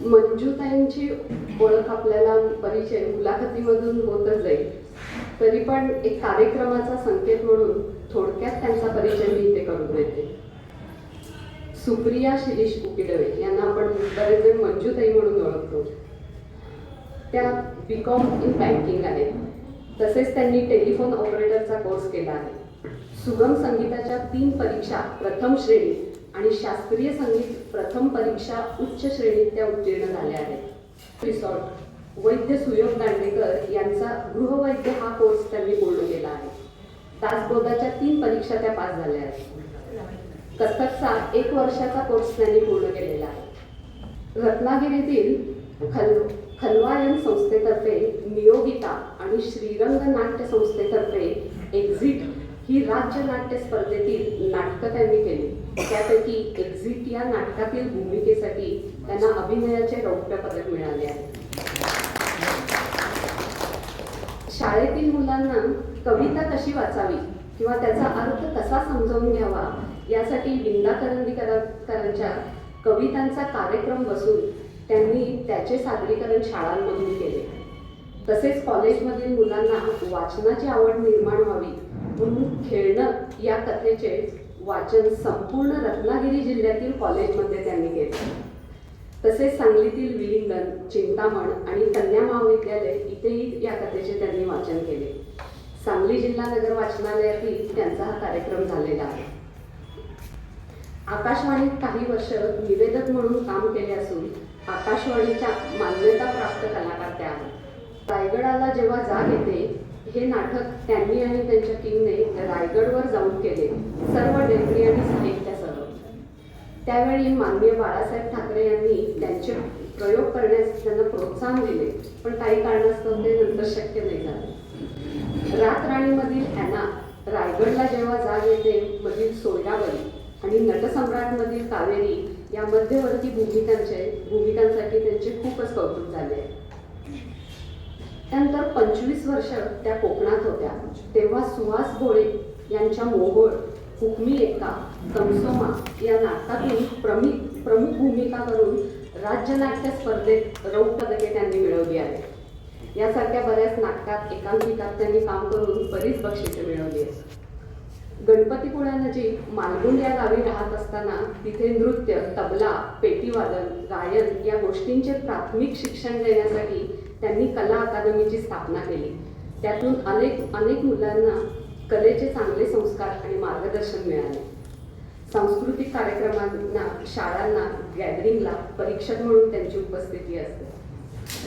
मंजूताईंची ओळख आपल्याला परिचय मुलाखतीमधून होतच जाईल, तरी पण एक कार्यक्रमाचा संकेत म्हणून थोडक्यात त्यांचा परिचय मी इथे करून देते. सुप्रिया शिरीष उकिडवे यांना आपण बरेच जण मंजूताई म्हणून ओळखतो. त्या BCom इन बँकिंग आहेत. तसेच त्यांनी टेलिफोन ऑपरेटरचा कोर्स केला आहे. सुगम संगीताच्या 3 परीक्षा प्रथम श्रेणी आणि शास्त्रीय संगीत प्रथम परीक्षा उच्च श्रेणीत त्या उत्तीर्ण झाल्या आहेत. रिसॉर्ट वैद्य सुयोग दांडेकर यांचा गृहवैद्य हा कोर्स त्यांनी पूर्ण केला आहे. तासबोधाच्या 3 परीक्षा त्या पास झाल्या आहेत. कथकचा 1 वर्षाचा कोर्स त्यांनी पूर्ण केलेला आहे. रत्नागिरीतील खलवायन संस्थेतर्फे नियोगिता आणि श्रीरंग नाट्य संस्थेतर्फे एक्झिट ही राज्य नाट्य स्पर्धेतील नाटकं त्यांनी केली. त्यापैकी एक्झिट या नाटकातील भूमिकेसाठी त्यांना अभिनयाचे रौप्य पदक मिळाले आहे. शाळेतील मुलांना कविता कशी वाचावी किंवा त्याचा अर्थ कसा समजावून घ्यावा यासाठी विंदा करंदीकरांच्या कवितांचा कार्यक्रम बसून त्यांनी त्याचे सादरीकरण शाळांमधून केले. तसेच कॉलेजमधील मुलांना वाचनाची आवड निर्माण व्हावी म्हणून खेळणं या कथेचे वाचन संपूर्ण रत्नागिरी जिल्ह्यातील कॉलेजमध्ये त्यांनी केले. तसेच सांगलीतील विलिंगन, चिंतामण आणि कन्या महाविद्यालय इथेही या कथेचे त्यांनी वाचन केले. सांगली जिल्हा नगर वाचनालयातील त्यांचा हा कार्यक्रम झालेला आहे. आकाशवाणीत काही वर्ष निवेदक म्हणून काम केले असून आकाशवाणीच्या मान्यता प्राप्त कलाकार त्या आहेत. रायगडाला जेव्हा जाग येते हे नाटक त्यांनी आणि त्यांच्या टीमने रायगडवर जाऊन केले, सर्व डेब्री आणि साहित्यासह. त्यावेळी माननीय बाळासाहेब ठाकरे यांनी त्यांचे प्रयोग करण्यास त्यांना प्रोत्साहन दिले, पण काही कारणास्तव ते नंतर शक्य नाही झाले. रात राणीमधील ॲना, रायगडला जेव्हा जाग येते मधील सोयराबाई आणि नटसम्राटमधील कावेरी या मध्यवर्ती भूमिकांसाठी त्यांचे खूपच कौतुक झाले. त्यानंतर 25 वर्ष त्या कोकणात होत्या. तेव्हा सुहास भोळे यांच्या मोहोळ, हुकमी एक्का, तमसोमा या नाटकातून प्रमुख भूमिका करून राज्य नाट्य स्पर्धेत रौप्य पदके त्यांनी मिळवली आहेत. यासारख्या बऱ्याच नाटकात एकांकिकात त्यांनी काम करून बरीच बक्षिसे मिळवली आहेत. गणपतीपुळ्यानजीक मालगुंड या गावी राहत असताना तिथे नृत्य, तबला, पेटीवादन, गायन या गोष्टींचे प्राथमिक शिक्षण देण्यासाठी त्यांनी कला अकादमीची स्थापना केली. त्यातून अनेक मुलांना कलेचे चांगले संस्कार आणि मार्गदर्शन मिळाले. सांस्कृतिक कार्यक्रमांना, शाळांना, गॅदरिंगला परीक्षक म्हणून त्यांची उपस्थिती असते.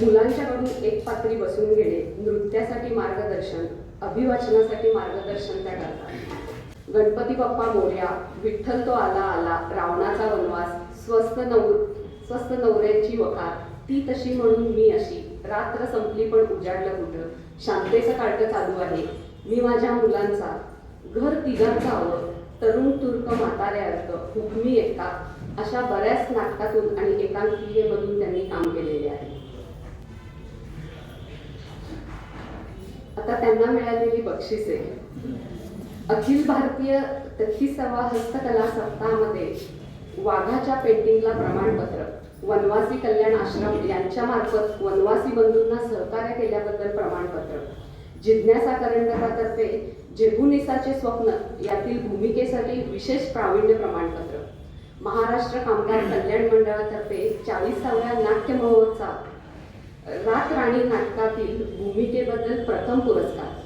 मुलांच्याकडून एक पात्री बसून घेणे, नृत्यासाठी मार्गदर्शन, अभिवाचनासाठी मार्गदर्शन त्या करतात. गणपती बाप्पा मोरया, विठ्ठल तो आला आला, रावणाचा वनवास, स्वस्त नवऱ्याची वखार, ती तशी म्हणून मी अशी, रात्र संपली पण उजाडलं कुठं, शांतेचं काळकं चालू आहे, मी माझ्या मुलांचा, घर तिघांचा आवड, तरुण तुर्क म्हातारे अर्थ, हुकमी एक्का अशा बऱ्याच नाटकातून आणि एकांकिकेमधून त्यांनी काम केलेले आहे. आता त्यांना मिळालेली बक्षिसे. अखिल भारतीय 33वा हस्तकला सप्ताहामध्ये वाघाच्या पेंटिंगला प्रमाणपत्र, वनवासी कल्याण आश्रम यांच्या मार्फत वनवासी बंधूंना सहकार्य केल्याबद्दल प्रमाणपत्र, जिज्ञासा करंडकातर्फे जेबुनिसाचे स्वप्न यातील भूमिकेसाठी विशेष प्रावीण्य प्रमाणपत्र, महाराष्ट्र कामगार कल्याण मंडळातर्फे 40व्या नाट्य महोत्सव रात राणी नाटकातील भूमिकेबद्दल प्रथम पुरस्कार,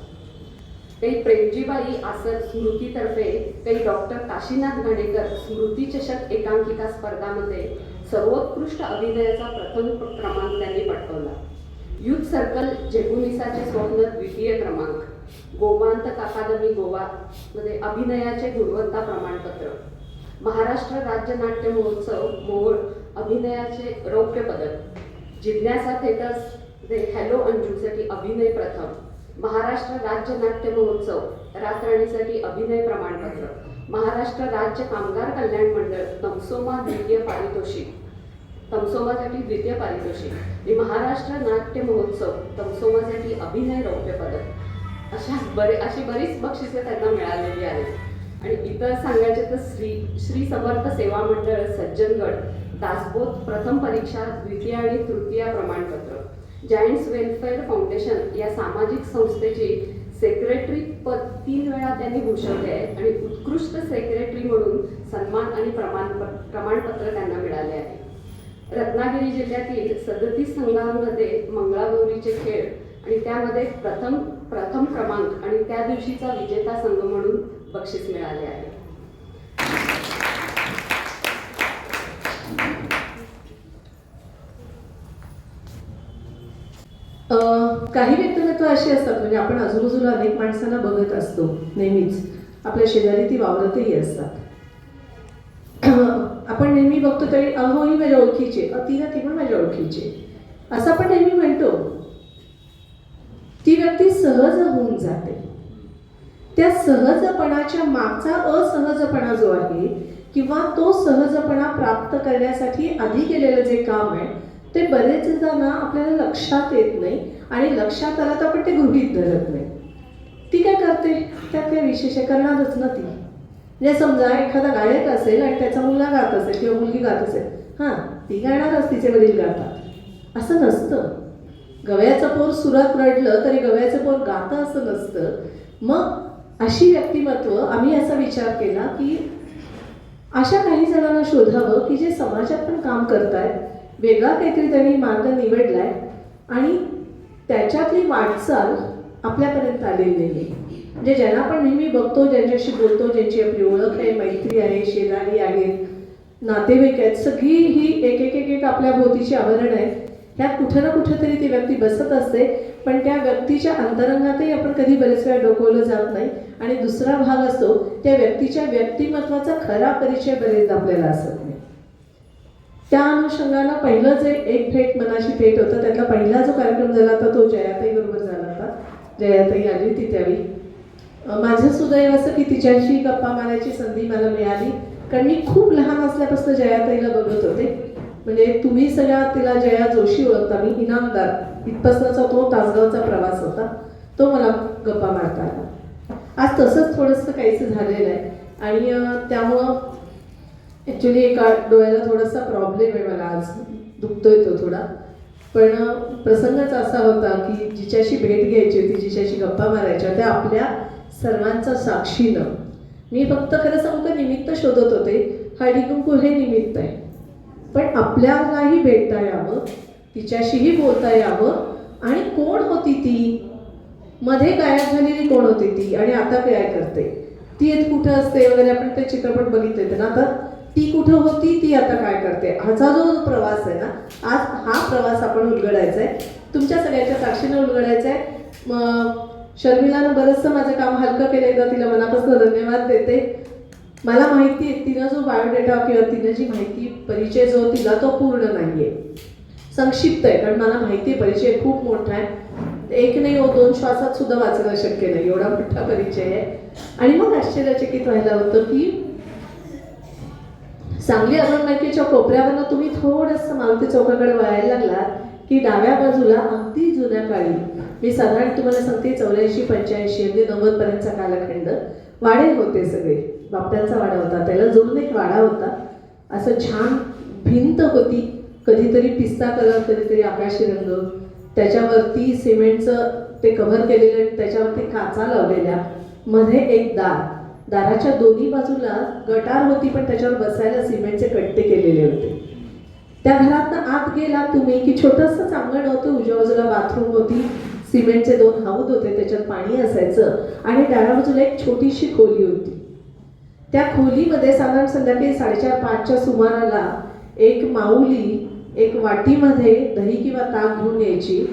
काही प्रेमजीबाई आसर स्मृतीतर्फे, काही डॉक्टर काशीनाथ घाणेकर स्मृती चषक एकांकिका स्पर्धामध्ये सर्वोत्कृष्ट अभिनयाचा प्रथम क्रमांक त्यांनी पटकावला. युथ सर्कल जेबुनिसाचे स्वप्न 2य क्रमांक, गोमांतक अकादमी गोवा मध्ये अभिनयाचे गुणवत्ता प्रमाणपत्र, महाराष्ट्र राज्य नाट्य महोत्सव मोहोळ अभिनयाचे रौप्य पदक, जिज्ञासा थिएटर्स हॅलो अंजूसाठी अभिनय प्रथम, महाराष्ट्र राज्य नाट्य महोत्सव रातराणीसाठी अभिनय प्रमाणपत्र, महाराष्ट्र राज्य कामगार कल्याण मंडळ तमसोमासाठी द्वितीय पारितोषिक आणि महाराष्ट्र नाट्य महोत्सव तमसोमासाठी अभिनय रौप्य पदक अशी बरीच बक्षिसे त्यांना मिळालेली आहेत. आणि इतर सांगायचे तर श्री समर्थ सेवा मंडळ सज्जनगड दासबोध प्रथम परीक्षा द्वितीय आणि तृतीय प्रमाणपत्र. जायंट्स वेलफेअर फाउंडेशन या सामाजिक संस्थेची सेक्रेटरी पद 3 वेळा त्यांनी भूषवले आहे आणि उत्कृष्ट सेक्रेटरी म्हणून सन्मान आणि प्रमाणपत्र त्यांना मिळाले आहे. रत्नागिरी जिल्ह्यातील 37 संघांमध्ये मंगळागौरीचे खेळ आणि त्यामध्ये प्रथम क्रमांक आणि त्या दिवशीचा विजेता संघ म्हणून बक्षीस मिळाले आहे. काही व्यक्तिमत्व अशी असतात, म्हणजे आपण आजूबाजूला अनेक माणसांना बघत असतो नेहमीच, आपल्या शेजारी ती वावरतही असतात. आपण नेहमी बघतो तरी अहो ही माझ्या ओळखीचे, ती ना ती पण माझ्या ओळखीचे असं आपण नेहमी म्हणतो. ती व्यक्ती सहज होऊन जाते. त्या सहजपणाच्या मागचा असहजपणा जो आहे किंवा तो सहजपणा प्राप्त करण्यासाठी आधी केलेलं जे काम आहे ते बरेचदा ना आपल्याला लक्षात येत नाही आणि लक्षात आलं तर आपण ते गृहीत धरत नाही. ती काय करते, त्यात काय विशेष करणारच ना ती. म्हणजे समजा एखादा गायक असेल आणि त्याचा मुलगा गात असेल किंवा मुलगी गात असेल, हां ती गाणारच, तिचे वडील गातात असं नसतं. गव्याचं पोर सुरात रडलं तरी गव्याचं पोर गातं असं नसतं. मग अशी व्यक्तिमत्व आम्ही असा विचार केला की अशा काही जणांना शोधावं की जे समाजात पण काम करतायत, वेगळा काहीतरी त्यांनी मार्ग निवडलाय आणि त्याच्यातली वाटचाल आपल्यापर्यंत आलेली नाही. म्हणजे ज्यांना आपण नेहमी बघतो, ज्यांच्याशी बोलतो, ज्यांची आपली ओळख आहे, मैत्री आहे, शेजारी आहेत, नातेवाईक आहेत, सगळी ही एक एक एक एक आपल्या भोवतीची आवरण आहेत. ह्यात कुठं ना कुठं तरी ती व्यक्ती बसत असते, पण त्या व्यक्तीच्या अंतरंगातही आपण कधी बरेच वेळा डोकवलं जात नाही. आणि दुसरा भाग असतो त्या व्यक्तीच्या व्यक्तिमत्वाचा खरा परिचय बरेचदा आपल्याला असत नाही. त्या अनुषंगानं पहिलं जे एक भेट मनाशी भेट होतं, त्यातला पहिला जो कार्यक्रम झाला होता तो जयाताई बरोबर झाला होता. जयाताई आली होती त्यावेळी. माझं सुदैव असं की तिच्याशी गप्पा मारायची संधी मला मिळाली, कारण मी खूप लहान असल्यापासून जयाताईला बघत होते. म्हणजे तुम्ही सगळ्या तिला जया जोशी ओळखता, मी इनामदार इथपासचा तो तासगावचा प्रवास होता, तो मला गप्पा मारता आला. आज तसंच थोडंसं काहीसं झालेलं आहे आणि त्यामुळं ॲक्च्युली एका डोळ्याला थोडासा प्रॉब्लेम आहे मला, आज दुखतोय तो थोडा. पण प्रसंगच असा होता की जिच्याशी भेट घ्यायची होती, जिच्याशी गप्पा मारायच्या होत्या, आपल्या सर्वांचा साक्षीनं मी फक्त खरं सांगू का निमित्त शोधत होते. हळदी कुंकू हे निमित्त आहे, पण आपल्यालाही भेटता यावं, तिच्याशीही बोलता यावं आणि कोण होती ती, मध्ये गायब झालेली कोण होती ती आणि आता काय करते, ती कुठं असते वगैरे. आपण ते चित्रपट बघितले ना, तर ती कुठं होती, ती आता काय करते, ह्याचा जो प्रवास आहे ना, आज हा प्रवास आपण उलगडायचा आहे, तुमच्या सगळ्याच्या साक्षीनं उलगडायचा आहे. शर्मिलानं बरंचसं माझं काम हलकं केलं, एकदा तिला मनापासून धन्यवाद देते. मला माहिती आहे तिनं जो बायोडेटा किंवा तिनं जी माहिती परिचय जो दिला तो पूर्ण नाही आहे, संक्षिप्त आहे, कारण मला माहिती आहे परिचय खूप मोठा आहे. एक नाही हो 2 श्वासात सुद्धा वाचणं शक्य नाही, एवढा मोठा परिचय आहे. आणि मग आश्चर्यचकित व्हायला होतं की सांगली अरुणनाईकेच्या कोपऱ्यावरनं तुम्ही थोडंसं मारुती चौकाकडे वळायला लागलात की डाव्या बाजूला अगदी जुन्या काळी, मी साधारण तुम्हाला सांगते 84-85 अगदी 90 पर्यंतचा कालखंड, वाडे होते सगळे. बापट्यांचा वाडा होता, त्याला जोडून एक वाडा होता. असं छान भिंत होती, कधीतरी पिस्ता कलर, कधीतरी आकाशी रंग, त्याच्यावरती सिमेंटचं ते कव्हर केलेलं, त्याच्यावरती काचा लावलेल्या, मध्ये एक दार, दाराच्या दोन्ही बाजूला गटार होती, पण त्याच्यावर बसायला सिमेंटचे कट्टे केलेले होते. त्या घरातनं आत गेला तुम्ही की छोटंसं अंगण होतं, उजव्या बाजूला बाथरूम होती, सिमेंटचे 2 हौद होते, त्याच्यात पाणी असायचं आणि डाव्या बाजूला एक छोटीशी खोली होती. त्या खोलीमध्ये साधारण संध्याकाळी 4:30-5च्या सुमाराला एक माऊली एक वाटीमध्ये दही किंवा ताक घेऊन यायची.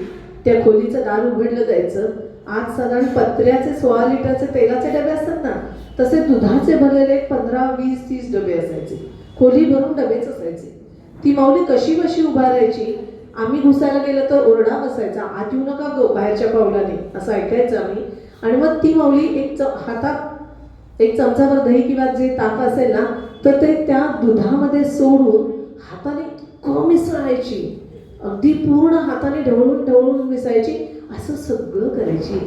त्या खोलीचं दार उघडलं जायचं. आज साधारण पत्र्याचे 16 लिटरचे तेलाचे डबे असतात ना, तसे दुधाचे भरलेले 15, 20, 30 डबे असायचे. खोली भरून डबेच असायचे. ती माऊली कशी बशी उभा राहायची, आम्ही घुसायला गेलं तर ओरडा बसायचा, आत येऊ नका गो बाहेरच्या पावलाने, असं ऐकायचं आम्ही. आणि मग ती माऊली हातात एक चमचाभर दही किंवा जे ताक असेल ना, तर ते त्या दुधामध्ये सोडून हाताने मिसळायची, अगदी पूर्ण हाताने ढवळून ढवळून मिसळायची. असं सगळं करायची.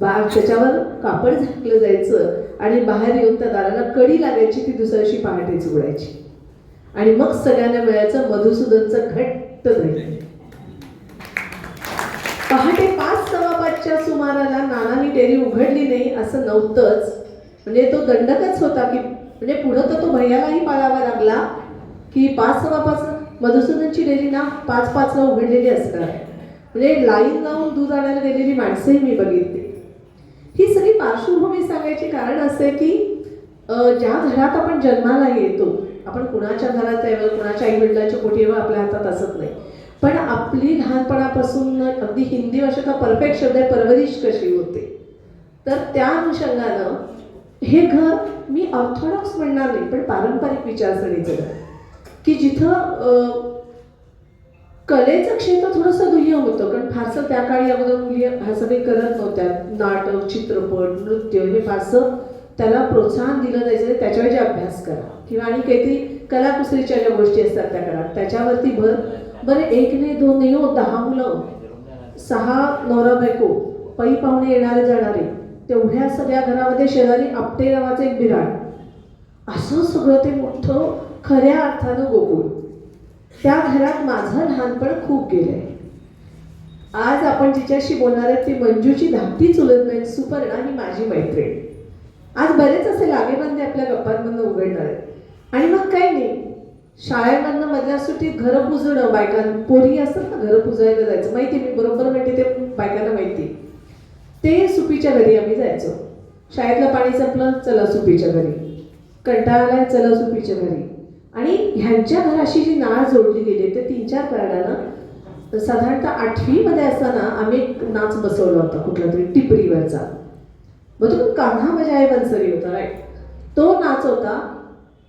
त्याच्यावर कापड झाकलं जायचं आणि बाहेर येऊन त्या दाराला कडी लागायची, ती दुसऱ्या दिवशी पहाटेच उघडायची. आणि मग सगळ्यांना मिळायचं मधुसूदनचं घट्ट दही. पहाटे 5:15च्या सुमाराला नानांनी डेअरी उघडली नाही असं नव्हतंच. म्हणजे तो दंडकच होता की म्हणजे पुढं तर तो भैयालाही पाळावा लागला की 5:15 मधुसूदनची डेअरी ना 5:05ला उघडलेली असणार. म्हणजे लाईन लावून दूध आणायला गेलेली माणसंही मी बघितली. ही सगळी पार्श्वभूमी सांगायची कारण असे की ज्या घरात आपण जन्माला येतो, आपण कुणाच्या घरात यावं, कुणाच्या आईवडिलांच्या पोटी यावं आपल्या हातात असत नाही, पण आपली लहानपणापासून अगदी हिंदी भाषेचा परफेक्ट शब्द आहे परवरिश कशी होते. तर त्या अनुषंगानं हे घर मी ऑर्थोडॉक्स म्हणणार नाही पण पारंपरिक विचारसरणीचं घर, की जिथं कलेचं क्षेत्र थोडंसं दुय्यम होतं. कारण फारसं त्या काळी अगोदर मुली फारसं काही करत नव्हत्या. नाटक, चित्रपट, नृत्य हे फारसं त्याला प्रोत्साहन दिलं जायचं. त्याच्याऐवजी अभ्यास करा किंवा आणि काहीतरी कलाकुसरीच्या ज्या गोष्टी असतात त्या करा, त्याच्यावरती भर. बरं, 1 नाही 2 नाही हो, 10 मुलं, 6 नवरा बायको, पै पाहुणे येणारे जाणारे, तेवढ्या सगळ्या घरामध्ये शेजारी आपटे नावाचं एक बिराड, असं सगळं ते मोठं खऱ्या अर्थानं गोकुळ. त्या घरात माझं लहानपण खूप गेलंय. आज आपण जिच्याशी बोलणार आहे ती मंजूची धाकटी चुलत बहीण सुपर्णा, ही माझी मैत्रीण. आज बरेच असे लागेबांधे आपल्या गप्पांमधनं उघडणार आहेत. आणि मग काही नाही, शाळेमधनं मधल्या सुट्टीत घरं पुजणं, पोरी असतात ना घरं पुजायला जायचं, माहिती मी बरोबर म्हणते ते बायकांना माहिती. ते सुपीच्या घरी आम्ही जायचो. शाळेतलं पाणी संपलं, चला सुपीच्या घरी, कंटाळाला, चला सुपीच्या घरी. आणि ह्यांच्या घराशी जी नाळ जोडली गेली ते 3-4 कारणानं. साधारणतः 8वीमध्ये असताना आम्ही एक नाच बसवला होता कुठला तरी टिपरीवरचा. मग तो कान्हा माझ्या आई बनसरी होता, राईट. तो नाच होता.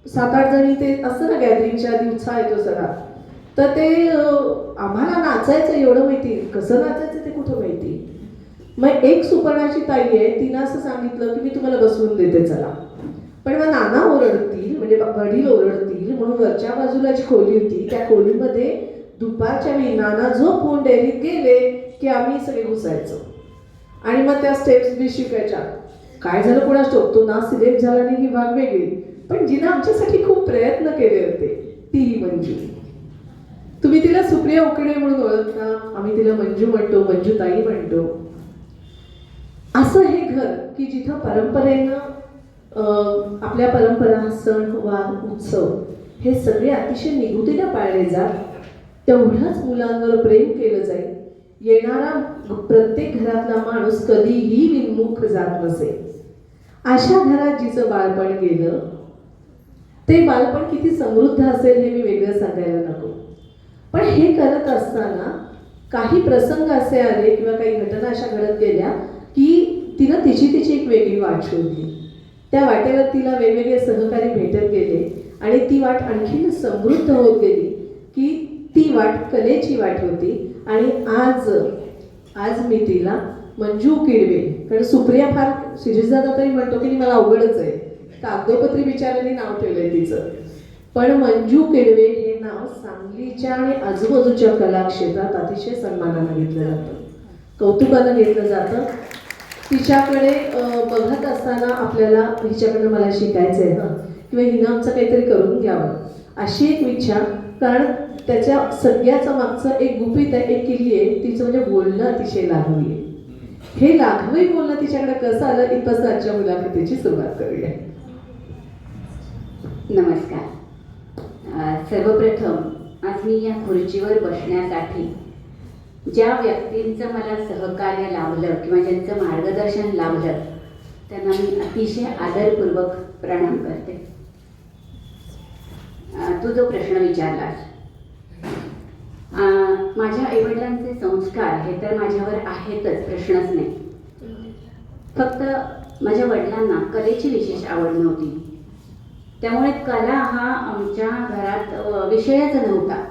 7-8 जणी ते असतं ना गॅदरिंगच्या आधी उत्साह येतो सगळा. तर ते आम्हाला नाचायचं एवढं माहिती, कसं नाचायचं ते कुठं माहिती. मग एक सुपर्णाची ताई आहे, तिनं असं सांगितलं की मी तुम्हाला बसवून देते चला. पण मग नाना ओरडतील, म्हणजे वडील ओरडतील म्हणून वरच्या बाजूला जी खोली होती त्या खोलीमध्ये दुपारच्या वेळी नाना झोपून डेअरीत गेले की आम्ही सगळे घुसायचो. आणि मग त्या स्टेप्स बी शिकायच्या. काय झालं कोणाच तो ना सिलेक्ट झाला नाही ही भाग वेगळी, पण जिनं आमच्यासाठी खूप प्रयत्न केले होते ती ही मंजू. तुम्ही तिला सुप्रिया उकडे म्हणून ओळखता, आम्ही तिला मंजू म्हणतो, मंजूताई म्हणतो. असं हे घर की जिथं परंपरेनं आपल्या परंपरा, सण वार, उत्सव हे सगळे अतिशय निगुतीनं पाळले जात. तेवढंच मुलांवर प्रेम केलं जाईल. येणारा प्रत्येक घरातला माणूस कधीही विन्मुख जात नसे. अशा घरात जिचं बालपण गेलं ते बालपण किती समृद्ध असेल हे मी वेगळं सांगायला नको. पण हे करत असताना काही प्रसंग असे आले किंवा काही घटना अशा घडत गेल्या की तिनं तिची एक वेगळी वाट शोधली. त्या वाटेवर तिला वेगवेगळे सहकारी भेटत गेले आणि ती वाट आणखीन समृद्ध होत गेली की ती वाट कलेची वाट होती. आणि आज मी तिला मंजू किडवे, कारण सुप्रिया फार शिरीषदादा तरी म्हणतो की मला अवघडच आहे, कागदोपत्री बिचाराने नाव ठेवलंय तिचं, पण मंजू किडवे हे नाव सांगलीच्या आणि आजूबाजूच्या कला क्षेत्रात अतिशय सन्मानानं घेतलं जातं, कौतुकानं घेतलं जातं. तिच्याकडे बघत असताना आपल्याला हिच्याकडनं मला शिकायचं आहे हं, किंवा हिनं आमचं काहीतरी करून घ्यावं अशी एक इच्छा. कारण त्याच्या सगळ्याचं मागचं एक गुपित आहे, एक किल्ली आहे, तिचं म्हणजे बोलणं अतिशय लाघवी आहे. हे लाघवी बोलणं तिच्याकडे कसं आलं इथपासून आजच्या मुलाखतीची सुरुवात करूया. नमस्कार. सर्वप्रथम आज मी या खुर्चीवर बसण्यासाठी ज्या व्यक्तींचं मला सहकार्य लाभलं किंवा ज्यांचं मार्गदर्शन लाभलं त्यांना मी अतिशय आदरपूर्वक प्रणाम करते. तू जो प्रश्न विचारलास, माझ्या आईवडिलांचे संस्कार हे तर माझ्यावर आहेतच, प्रश्नच नाही. फक्त माझ्या वडिलांना कलेची विशेष आवड नव्हती, त्यामुळे कला हा आमच्या घरात विषयच नव्हता.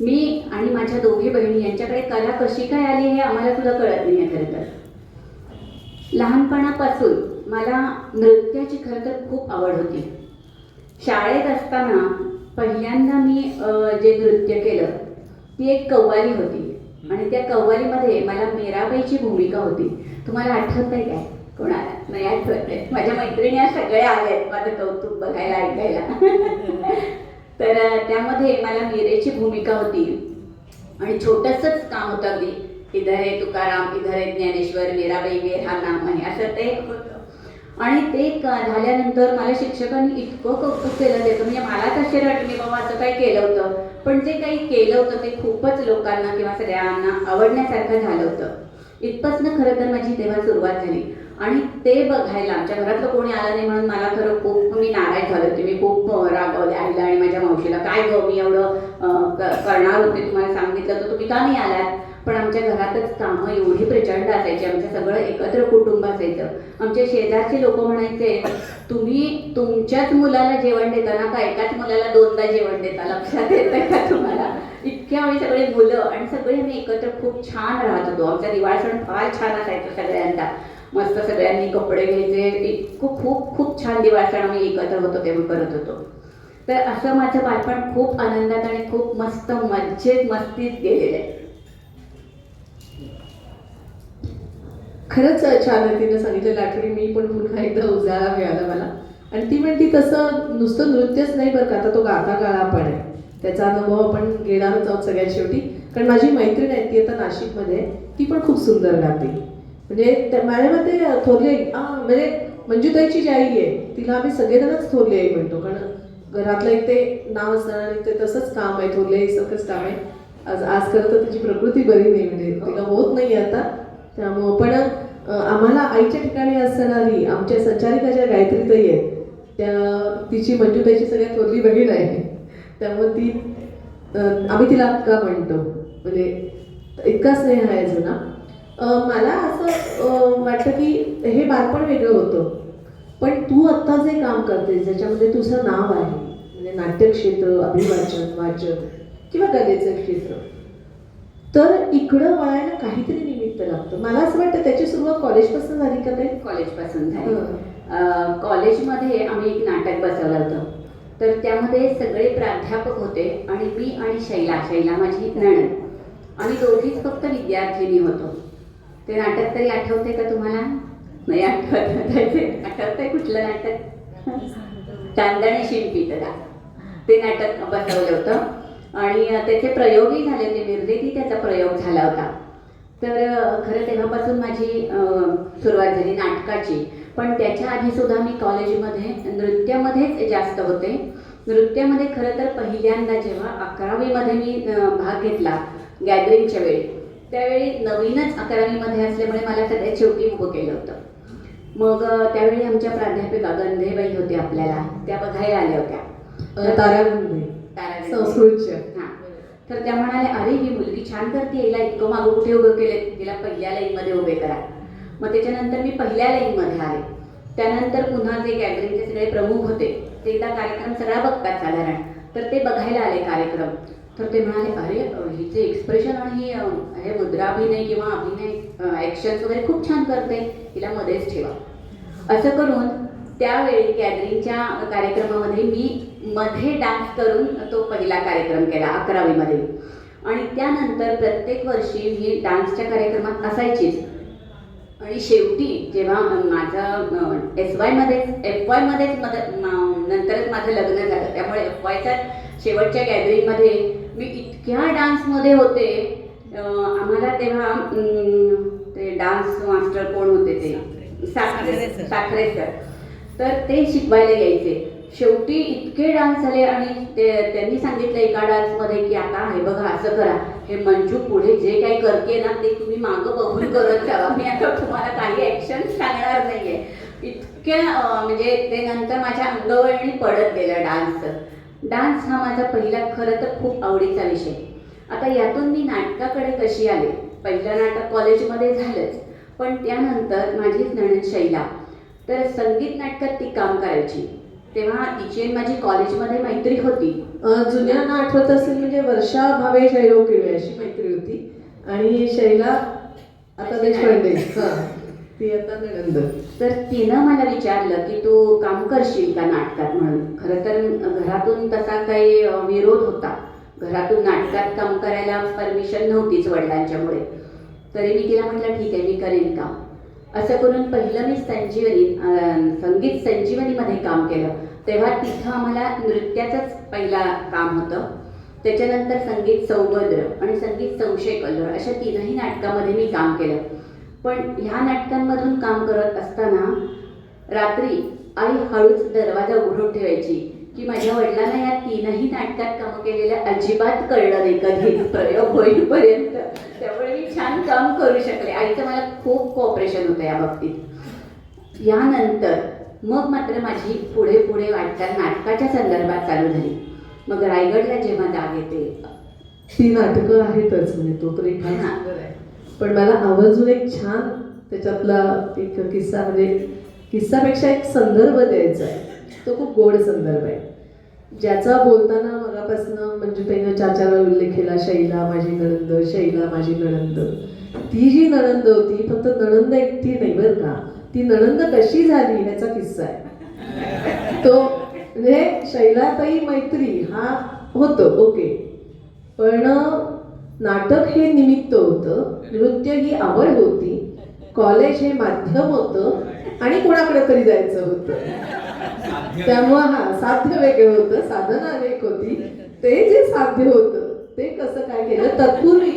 मी आणि माझ्या दोघी बहिणी यांच्याकडे कला कशी काय आली हे आम्हाला सुद्धा कळत नाही आहे. खरं तर लहानपणापासून मला नृत्याची खरं तर खूप आवड होती. शाळेत असताना पहिल्यांदा मी जे नृत्य केलं ती एक कव्वाली होती आणि त्या कव्वालीमध्ये मला मीराबाईची भूमिका होती. तुम्हाला आठवत आहे काय? कोणाला नाही आठवत आहे. माझ्या मैत्रिणी या सगळ्या आल्या आहेत माझं कौतुक बघायला ऐकायला. तर त्यामध्ये मला मीरेची भूमिका होती आणि छोटंसंच काम होतं अगदी, इधर आहे तुकाराम, इधर आहे ज्ञानेश्वर, मीराबाई मेर हा नाम आहे, असं ते होतं. आणि ते झाल्यानंतर मला शिक्षकांनी इतकं कौतुक केलं त्याचं, म्हणजे मलाच आश्चर्य वाटलं की बाबा असं काय केलं होतं. पण जे काही केलं होतं ते खूपच लोकांना किंवा सगळ्यांना आवडण्यासारखं झालं होतं. इथपासनं खरं तर माझी तेव्हा सुरुवात झाली. आणि ते बघायला आमच्या घरातलं कोणी आलं नाही म्हणून मला खरं खूप मी नाराज झाले होते. मी खूप रागवले आईला आणि माझ्या मावशीला, काय गं मी एवढं करणार होते, तुम्हाला सांगितलं तर तुम्ही का नाही आलात. पण आमच्या घरातच कामं एवढी प्रचंड असायची, आमचं सगळं एकत्र कुटुंब असायचं. आमचे शेजारचे लोक म्हणायचे, तुम्ही तुमच्याच मुलाला जेवण देताना का एकाच मुलाला दोनदा जेवण देता, लक्षात येतं का तुम्हाला. इतक्या वेळी सगळे मुलं आणि सगळे आम्ही एकत्र खूप छान राहत होतो. आमचा दिवाळ सण फार छान असायचा सगळ्यांचा, मस्त सगळ्यांनी कपडे घ्यायचे, इतकं खूप खूप छान दिवाळ सण आम्ही एकत्र होतो तेव्हा करत होतो. तर असं माझं बालपण खूप आनंदात आणि खूप मस्त मजेत मस्तीत गेलेलं आहे. खरंच छान आहे तिनं सांगितलेलं आठवणी मी पण पुन्हा एकदा उजाळा मिळाला मला. आणि ती म्हणती तसं नुसतं नृत्यच नाही बरं का, आता तो गाता गाळा पण आहे, त्याचा अनुभव आपण घेणारच आहोत सगळ्यात शेवटी. कारण माझी मैत्रीण आहे ती आता नाशिकमध्ये, ती पण खूप सुंदर गाते. म्हणजे माझ्या मते थोरले म्हणजे मंजुताईची जी आई आहे तिला आम्ही सगळेजणच थोरले आई म्हणतो, कारण घरातलं एक ते नाव असताना ते तसंच काम आहे, थोरले आईसारखंच काम आहे. आज खरं तर तिची प्रकृती बरी नाही, म्हणजे तिला होत नाही आता, त्यामुळं पण आम्हाला आईच्या ठिकाणी असणारी आमच्या संचालिका ज्या गायत्रीताई आहेत त्या तिची मंजुताईची सगळ्यात थोरली बहीण आहे. त्यामुळे ती आम्ही तिला अक्का म्हणतो, म्हणजे इतका स्नेह आहे जुना. मला असं वाटतं की हे बालपण वेगळं होतं, पण तू आत्ता जे काम करतेस ज्याच्यामध्ये तुझं नाव आहे, म्हणजे नाट्यक्षेत्र, अभिवाचन, वाचन किंवा कलेचं क्षेत्र, तर इकडं वळायला काहीतरी निमित्त लागतं. मला असं वाटतं त्याची सुरुवात कॉलेजपासून झाली का काही? कॉलेजपासून झाली. कॉलेजमध्ये आम्ही एक नाटक बसवलं होतं. तर त्यामध्ये सगळे प्राध्यापक होते आणि मी आणि शैला माझी नणंद, आम्ही दोघीच फक्त विद्यार्थिनी होतो. ते नाटक तरी आठवते का तुम्हाला? नाही आठवत. आठवतंय कुठलं नाटक? चांदणे शिंपी तदा, ते नाटक बसवलं होतं. आणि त्याचे प्रयोगही झाले होते, निर्मिती त्याचा प्रयोग झाला होता. तर खरं तेव्हापासून माझी सुरुवात झाली नाटकाची. पण त्याच्या आधीसुद्धा मी कॉलेजमध्ये नृत्यामध्येच जास्त होते. नृत्यामध्ये खरं तर पहिल्यांदा जेव्हा 11वीमध्ये मी भाग घेतला गॅदरिंगच्या वेळी, त्यावेळी नवीनच 11वीमध्ये असल्यामुळे मला सगळ्यात शेवटी उभं केलं होतं. मग त्यावेळी आमच्या प्राध्यापिका गंधेबाई होत्या आपल्याला, त्या बघायला आल्या होत्या, तारागंधे संस्कृतच्या. हां. तर त्या म्हणाल्या, अरे ही मुलगी छान करते, हिला इतकं मागं कुठे उभं केले, तिला पहिल्या लाईनमध्ये उभे करा. मग त्याच्यानंतर मी पहिल्या लाईनमध्ये आले. त्यानंतर पुन्हा जे गॅदरिंगचे सगळे प्रमुख होते ते एकदा कार्यक्रम सगळा बघतात साधारण, तर ते बघायला आले कार्यक्रम. तर ते म्हणाले, अरे हिचे एक्सप्रेशन आणि हे मुद्राभिनय किंवा अभिनय ॲक्शन्स वगैरे खूप छान करते, हिला मध्येच ठेवा. असं करून त्यावेळी गॅदरिंगच्या कार्यक्रमामध्ये मी मध्ये डान्स करून तो पहिला कार्यक्रम केला 11वीमध्ये. आणि त्यानंतर प्रत्येक वर्षी मी डान्सच्या कार्यक्रमात असायचीच. आणि शेवटी जेव्हा माझं एफ-वायमध्येच नंतरच माझं लग्न झालं, त्यामुळे एफ-वायच्या शेवटच्या गॅदरिंगमध्ये मी इतक्या डान्समध्ये होते. आम्हाला तेव्हा ते डान्स मास्टर कोण होते ते साखरे सर, तर ते शिकवायला यायचे. शेवटी इतके डान्स झाले आणि त्यांनी सांगितलं एका डान्समध्ये की आता हे बघा असं करा, हे मंजू पुढे जे काही करते ना ते तुम्ही मागं बघून करत जावा, मी आता तुम्हाला काही ॲक्शन सांगणार नाही आहे. इतक्या म्हणजे ते नंतर माझ्या अंगवळणी पडत गेलं डान्स हा माझा पहिला खरं तर खूप आवडीचा विषय. आता यातून मी नाटकाकडे कशी आले, पहिलं नाटक कॉलेजमध्ये झालंच, पण त्यानंतर माझीच नणंद शैला तर संगीत नाटकात ती काम करायची. तेव्हा तिची माझी कॉलेजमध्ये मैत्री होती. जुन्यांना आठवत असेल म्हणजे वर्षा भावे शैलोकिळे अशी मैत्री होती. आणि शैला आता देशपांडे, ती आता नणंद. तर तिनं मला विचारलं की तू काम करशील का नाटकात म्हणून. खरं तर घरातून तसा काही विरोध होता, घरातून नाटकात काम करायला परमिशन नव्हतीच वडिलांच्यामुळे. तरी मी तिला म्हटलं ठीक आहे मी करेन काम. असं करून पहिलं मी संगीत संजीवनीमध्ये काम केलं. तेव्हा तिथं आम्हाला नृत्याचंच पहिला काम होतं. त्याच्यानंतर संगीत सौभद्र आणि संगीत संशय कल्लोळ अशा तीनही नाटकामध्ये मी काम केलं. पण ह्या नाटकांमधून काम करत असताना रात्री आई हळूच दरवाजा उघडून ठेवायची की माझ्या वडिलांना या तीनही नाटकात काम केलेलं अजिबात कळलं नाही कधीच प्रयोग होईपर्यंत. त्यामुळे मी छान काम करू शकले. आईचं मला खूप कोऑपरेशन होतं या बाबतीत. यानंतर मग मात्र माझी पुढे पुढे वाटचाल नाटकाच्या संदर्भात चालू झाली. मग रायगडला जेव्हा जाग येते, ती नाटकं आहेतच म्हणजे तो तर एक हां. पण मला आवर्जून एक छान त्याच्यातला एक किस्सा म्हणजे किस्सापेक्षा एक संदर्भ द्यायचा आहे. तो खूप गोड संदर्भ आहे ज्याचा बोलताना मगापासून मंजुताईनं चार वेळा उल्लेख केला. शैला माझी नणंद, शैला माझी नणंद. ती जी नणंद होती फक्त नणंद एकटी नाही बरं का, ती नणंद कशी झाली ह्याचा किस्सा आहे तो. म्हणजे शैलाताई मैत्री हा होतं ओके, पण नाटक हे निमित्त होतं, नृत्य ही आवड होती, कॉलेज हे माध्यम होतं आणि कोणाकडे तरी जायचं होतं. त्यामुळं साध्य वेगळं होतं, साधना अनेक होती. ते जे साध्य होतं ते कसं काय केलं. तत्पूर्वी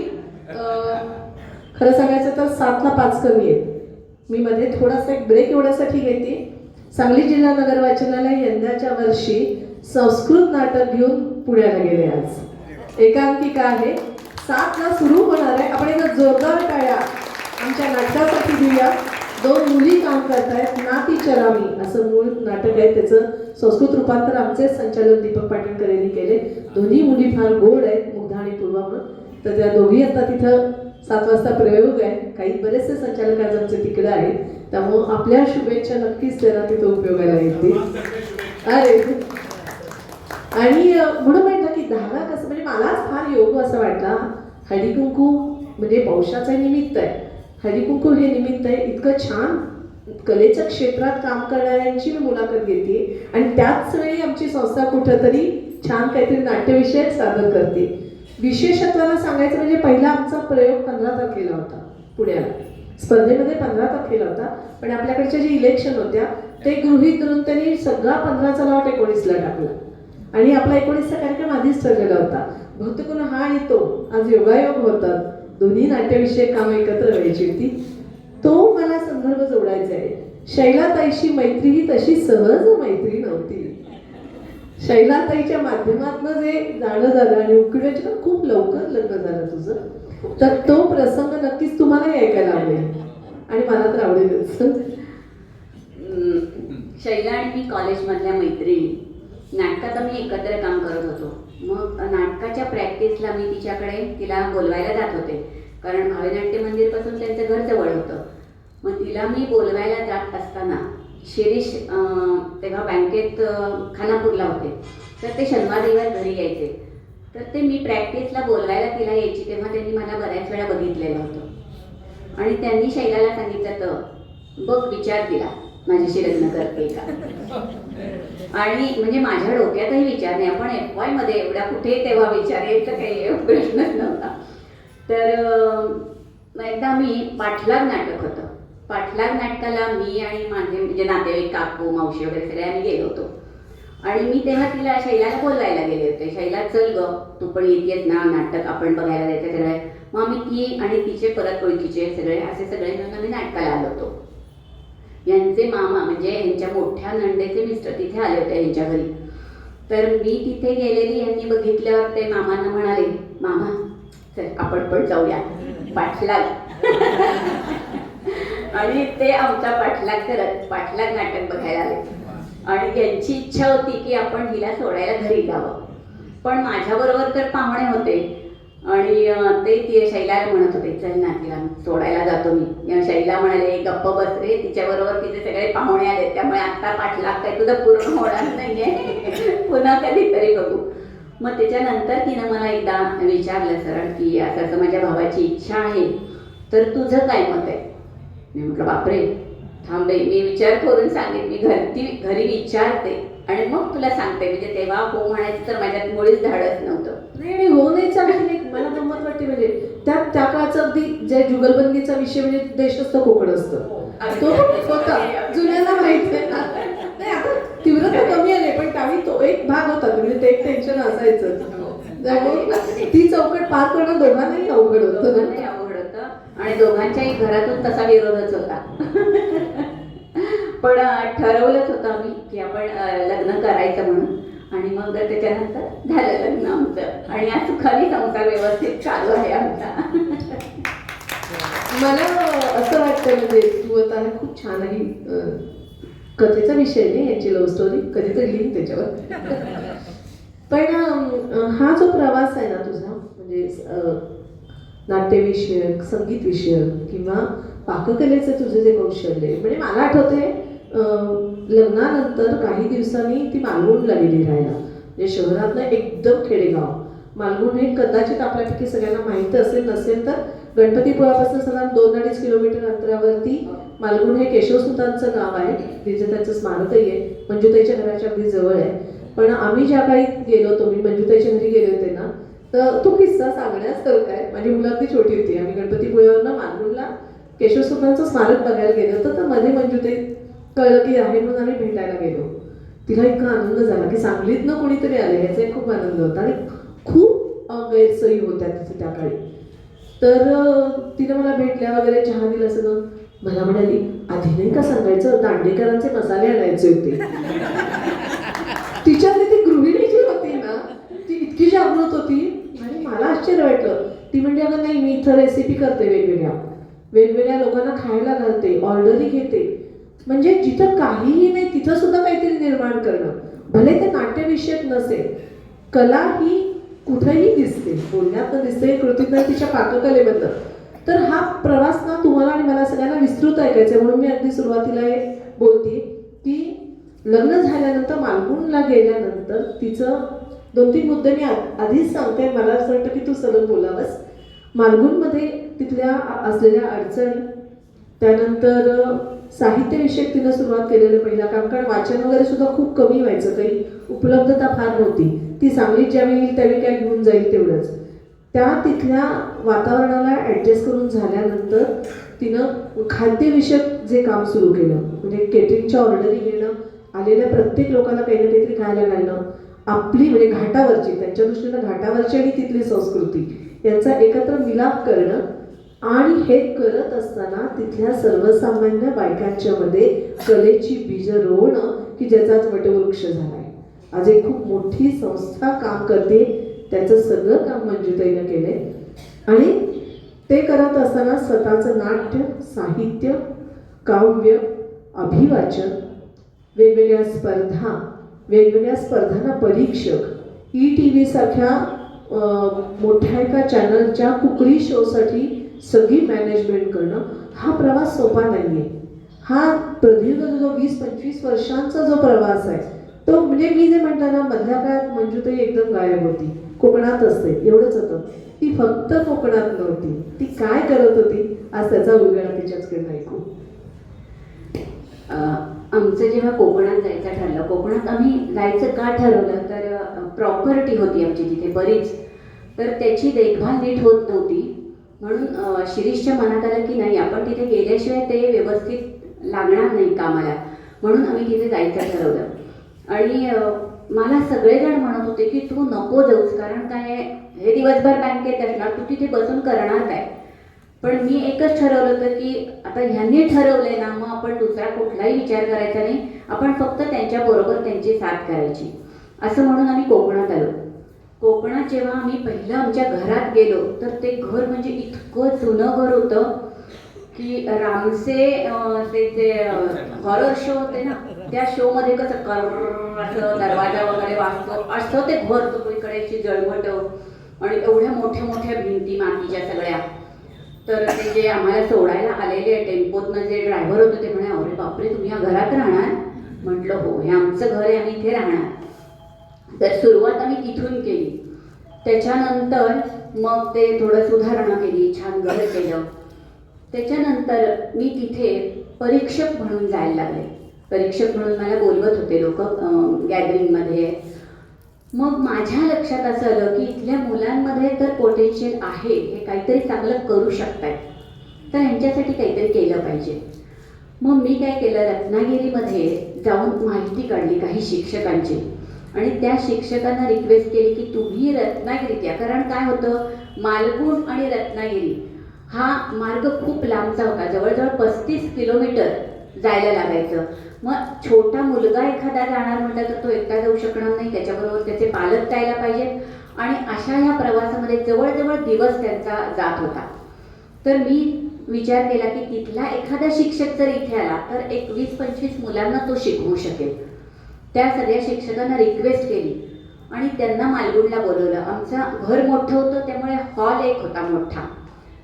खरं सांगायचं तर 7:05 कमी आहेत. मी मध्ये थोडासा एक ब्रेक एवढ्यासाठी घेते. सांगली जिल्हा नगर वाचनालय यंदाच्या वर्षी संस्कृत नाटक घेऊन पुण्याला गेले. आज एकांकिका आहे, 7ला सुरू होणार आहे. आपण एक जोरदार टाळ्या आमच्या नाटकासाठी देऊया. 2 मुली काम करतायत. नाती चरामी असं मूळ नाटक आहे, त्याचं संस्कृत रूपांतर आमचे संचालक दीपक पाटणकर यांनी केले. दोन्ही मुली फार गोड आहेत, मुग्धा आणि पूर्वा म्हणून. तर त्या दोघी आता तिथं 7 वाजता प्रयोग आहे. काही बरेचसे संचालक आज आमचे तिकडे आहेत, त्यामुळं आपल्या शुभेच्छा नक्कीच त्यांना तिथं उपयोगाला येतील. अरे आणि म्हणून म्हटलं की धागा कसं म्हणजे मलाच फार योग असं वाटला. हळदी कुंकू म्हणजे पौषाचं निमित्त आहे. हळदी कुंकू हे निमित्त आहे. इतकं छान कलेच्या क्षेत्रात काम करणाऱ्यांची मी मुलाखत घेते आणि त्याच वेळी आमची संस्था कुठंतरी छान काहीतरी नाट्यविषयक सादर करते. विशेषत्वाला सांगायचं म्हणजे पहिला आमचा प्रयोग 15 तारखेला होता पुण्याला. स्पर्धेमध्ये 15 तारखेला होता, पण आपल्याकडच्या जे इलेक्शन होत्या ते गृहीत धरून त्यांनी सगळा 15चा लॉट 19ला टाकला आणि आपला 19चा कार्यक्रम आधीच ठरलेला होता. बहुतेक हा आणि तो आज योगायोग होतात. दोन्ही नाट्यविषयक कामं एकत्र व्हायची होती. तो मला संदर्भ जोडायचा आहे. शैलाताईशी मैत्री ही तशी सहज मैत्री नव्हती. शैलाताईच्या माध्यमातून जे जाणं झालं आणि उकडव्याच्या पण खूप लवकर लग्न झालं तुझं, तर तो प्रसंग नक्कीच तुम्हालाही ऐकायला आवडेल आणि मला तर आवडेलच. शैला आणि मी कॉलेजमधल्या मैत्रिणी. नाटकात आम्ही एकत्र काम करत होतो. मग नाटकाच्या प्रॅक्टिसला मी तिला बोलवायला जात होते, कारण भावेनाट्य मंदिरपासून त्यांचं घर जवळ होतं. मग तिला मी बोलवायला जात असताना शिरीष तेव्हा बँकेत खानापूरला होते, तर ते शनिवार रविवार घरी यायचे. तर ते मी प्रॅक्टिसला बोलवायला तिला यायची तेव्हा त्यांनी मला बऱ्याच वेळा बघितलेलं होतं आणि त्यांनी शैलाला सांगितलं तर बघ विचार तिला माझ्याशी लग्न करते का. आणि म्हणजे माझ्या डोक्यातही विचार नाही, आपण FY मध्ये एवढ्या कुठे तेव्हा विचार यायचा काही प्रश्नच नव्हता. तर एकदा मी पाठलाग नाटक होतं, पाठलाग नाटकाला मी आणि माझे म्हणजे नातेवाईक काकू मावशी वगैरे सगळे आम्ही गेलो होतो. आणि मी तेव्हा तिला शैलाला बोलवायला गेले होते, शैला चल ग तू पण येतेस ना नाटक आपण बघायला जायचं सगळे. मग आम्ही ती आणि तिचे परत ओळखीचे सगळे असे सगळे मिळून आम्ही नाटकाला आलो होतो. यांचे मामा म्हणजे यांच्या मोठ्या नंदेचे मिस्टर तिथे आले होते यांच्या घरी. तर मी तिथे गेलेली यांनी बघितल्यावर ते मामांना म्हणाले, मामा चल आपण पण जाऊया पाठलाग. आणि ते आमचा पाठलाग करत पाठलाग नाटक बघायला आले. आणि यांची इच्छा होती की आपण हिला सोडायला घरी जावं, पण माझ्याबरोबर तर पाहुणे होते आणि ते शैलाला म्हणत होते चल ना तिला सोडायला जातो मी. शैला म्हणाले गप्प बस रे, तिच्याबरोबर तिचे सगळे पाहुणे आले त्यामुळे आता पाठलाग काही तुझं पूर्ण होणार नाहीये, पुन्हा कधीतरी बघू. मग त्याच्यानंतर तिनं मला एकदा विचारलं सरळ की असं असं माझ्या भावाची इच्छा आहे तर तुझं काय मत आहे. मी म्हटलं बापरे थांबे मी विचार करून सांगेन, मी घरी विचारते आणि मग तुला सांगते. म्हणजे तेव्हा हो म्हणायचं तर माझ्यात मुळीच धाडस नव्हतं. नाही आणि हो नाही चालेल. मला गंमत वाटते म्हणजे त्या काळाचा अगदी जे जुगलबंदीचा विषय म्हणजे देश असतं कोकण असतं तो होता जुन्याला माहित आहे ना. नाही आता तीव्रता कमी आली पण त्यावेळी तो एक भाग होता म्हणजे ते एक टेन्शन असायचं. त्यामुळे ती चौकट पार करणं दोघांनाही अवघड होतं. दोघांनाही अवघड होतं आणि दोघांच्याही घरातून तसा विरोधच होता. पण ठरवलंच होतं आम्ही की आपण लग्न करायचं म्हणून आणि मग त्याच्यानंतर झालं लग्न आमचं आणि आज सुखाने संसार व्यवस्थित चालू आहे आमचा. मला असं वाटतं म्हणजे तू आता खूप छान आहे कथेचा विषय नाही याची लव्ह स्टोरी कधीतरी लिहिन त्याच्यावर. पण हा जो प्रवास आहे ना तुझा म्हणजे नाट्यविषयक संगीत विषयक किंवा पाककलेचं तुझं जे कौशल्य आहे म्हणजे मला आठवते लग्नानंतर काही दिवसांनी ती मालवणला गेली राहायला म्हणजे शहरातलं एकदम खेडेगाव. मालवण हे कदाचित आपल्यापैकी सगळ्यांना माहीत असेल नसेल तर गणपतीपुळापासून साधारण 2-2.5 किलोमीटर अंतरावरती मालवण हे केशवसुतांचं गाव आहे. तिथे त्यांचं स्मारकही आहे मंजुताईच्या घराच्या अगदी जवळ आहे. पण आम्ही ज्या काही गेलो होतो मी मंजुताईच्या घरी गेले होते ना तर तो किस्सा सांगण्यासारखा आहे. माझी मुलं अगदी छोटी होती. आम्ही गणपतीपुळ्यावरनं मालवणला केशवसुतांचं स्मारक बघायला गेलो होतो तर मध्ये मंजुताई कळलं की आहे म्हणून आम्ही भेटायला गेलो. तिला इतका आनंद झाला की सांगलीतनं कोणीतरी आले याचा एक खूप आनंद होता आणि खूप गैरसोयी होत्या तिथे त्या काळी. तर तिने मला भेटल्या वगैरे चहा दिला सगळं. मला म्हणाली आधी नाही का सांगायचं दांडेकरांचे मसाले आणायचे होते. तिच्यातली ती गृहिणी जी होती ना ती इतकी जागृत होती आणि मला आश्चर्य वाटलं. ती म्हणजे अगं नाही मी इथं रेसिपी करते वेगवेगळ्या लोकांना खायला घालते ऑर्डरही घेते म्हणजे जिथं काहीही नाही तिथं सुद्धा काहीतरी निर्माण करणं. भले ते नाट्यविषयक नसेल कला ही कुठेही दिसते बोलण्यात दिसते कृतीत नाही तिच्या पाककलेबद्दल. तर हा प्रवास ना तुम्हाला आणि मला सगळ्यांना विस्तृत ऐकायचा आहे म्हणून मी अगदी सुरुवातीला हे बोलते की लग्न झाल्यानंतर मालवणला गेल्यानंतर तिचं 2-3 मुद्दे मी आधीच सांगते. मला असं वाटतं की तू सलग बोलावंस. मालवणमध्ये तिथल्या असलेल्या अडचणी त्यानंतर साहित्यविषयक तिनं सुरुवात केलेलं पहिलं काम कारण वाचन वगैरे सुद्धा खूप कमी व्हायचं काही उपलब्धता फार नव्हती. ती सांगलीत ज्यावेळी येईल त्यावेळी काय घेऊन जाईल तेवढंच. त्या तिथल्या वातावरणाला ॲडजस्ट करून झाल्यानंतर तिनं खाद्यविषयक जे काम सुरू केलं म्हणजे केटरिंगच्या ऑर्डरी घेणं आलेल्या प्रत्येक लोकांना काही ना काहीतरी खायला घालणं आपली म्हणजे घाटावरची त्यांच्या दृष्टीनं घाटावरची आणि तिथली संस्कृती यांचा एकत्र मिलाप करणं आणि हे करत असताना तिथल्या सर्वसामान्य बायकांच्या मध्ये कलेची बीज रोवणं की ज्याचाच वटवृक्ष झालाय. आज एक खूप मोठी संस्था काम करते त्याचं सगळं काम मंजुताईनं केलंय आणि ते करत असताना स्वतःचं नाट्य साहित्य काव्य अभिवाचन वेगवेगळ्या स्पर्धांना परीक्षक ETV सारख्या मोठ्या एका चॅनलच्या कुकरी शोसाठी सगळी मॅनेजमेंट करणं हा प्रवास सोपा नाहीये. हा प्रदीर्घ जो 20-25 वर्षांचा जो प्रवास आहे तो म्हणजे मी जे म्हटलं ना मधल्या काळात मंजुताई एकदम गायब होती कोकणात असते एवढंच होतं. ती फक्त कोकणात नव्हती ती काय करत होती आज त्याचा उलगडा तिच्याचकडे ऐकू. आमचं जेव्हा कोकणात जायचं ठरलं कोकणात आम्ही जायचं का ठरवलं तर प्रॉपर्टी होती आमची तिथे बरीच तर त्याची देखभाल नीट होत नव्हती म्हणून शिरीषच्या मनात आलं की नाही आपण तिथे गेल्याशिवाय ते व्यवस्थित लागणार नाही कामाला म्हणून आम्ही तिथे जायचं ठरवलं. आणि मला सगळेजण म्हणत होते की तू नको जाऊस कारण काय हे दिवसभर बँकेत असणार तू तिथे बसून करणार काय. पण मी एकच ठरवलं होतं की आता ह्यांनी ठरवलंय ना मग आपण दुसरा कुठलाही विचार करायचा नाही आपण फक्त त्यांच्याबरोबर त्यांची साथ करायची असं म्हणून आम्ही कोकणात आलो. कोकणात जेव्हा आम्ही पहिलं आमच्या घरात गेलो तर ते घर म्हणजे इतकं जुनं घर होतं की रामसे ते जे हॉरर शो होते ना त्या शोमध्ये कसं कर असं दरवाजा वगैरे वाजतो असं ते घर सगळीकडेची जळमट आणि एवढ्या मोठ्या मोठ्या भिंती मातीच्या सगळ्या. तर ते जे आम्हाला सोडायला आलेले टेम्पोतनं जे ड्रायव्हर होते ते म्हणे अरे बापरे तुम्ही या घरात राहणार. म्हटलं हो हे आमचं घर आहे आम्ही इथे राहणार. तर सुरुवात आम्ही तिथून केली. त्याच्यानंतर मग ते थोडं सुधारणा केली छान घर केलं. त्याच्यानंतर मी तिथे परीक्षक म्हणून जायला लागले. परीक्षक म्हणून मला बोलवत होते लोक गॅदरिंगमध्ये मग माझ्या लक्षात असं आलं की इथल्या मुलांमध्ये तर पोटेन्शियल आहे, हे काहीतरी चांगलं करू शकतायत, तर ह्यांच्यासाठी काहीतरी केलं पाहिजे. मग मी काय केलं, रत्नागिरीमध्ये जाऊन माहिती काढली काही शिक्षकांची आणि त्या शिक्षकांना रिक्वेस्ट केली की तुम्ही रत्नागिरीत या. कारण काय होतं, मालगुण आणि रत्नागिरी हा मार्ग खूप लांबचा होता, जवळजवळ 35 किलोमीटर जायला लागायचं. मग छोटा मुलगा एखादा जाणार म्हटलं तर तो एकटा जाऊ शकणार नाही, त्याच्याबरोबर त्याचे पालक जायला पाहिजेत आणि अशा ह्या प्रवासामध्ये जवळजवळ दिवस त्यांचा जात होता. तर मी विचार केला की तिथला एखादा शिक्षक जर इथे आला तर 21-25 मुलांना तो शिकवू शकेल. त्या सगळ्या शिक्षकांना रिक्वेस्ट केली आणि त्यांना मालगुणला बोलवलं. आमचं घर मोठं होतं त्यामुळे हॉल एक होता मोठा,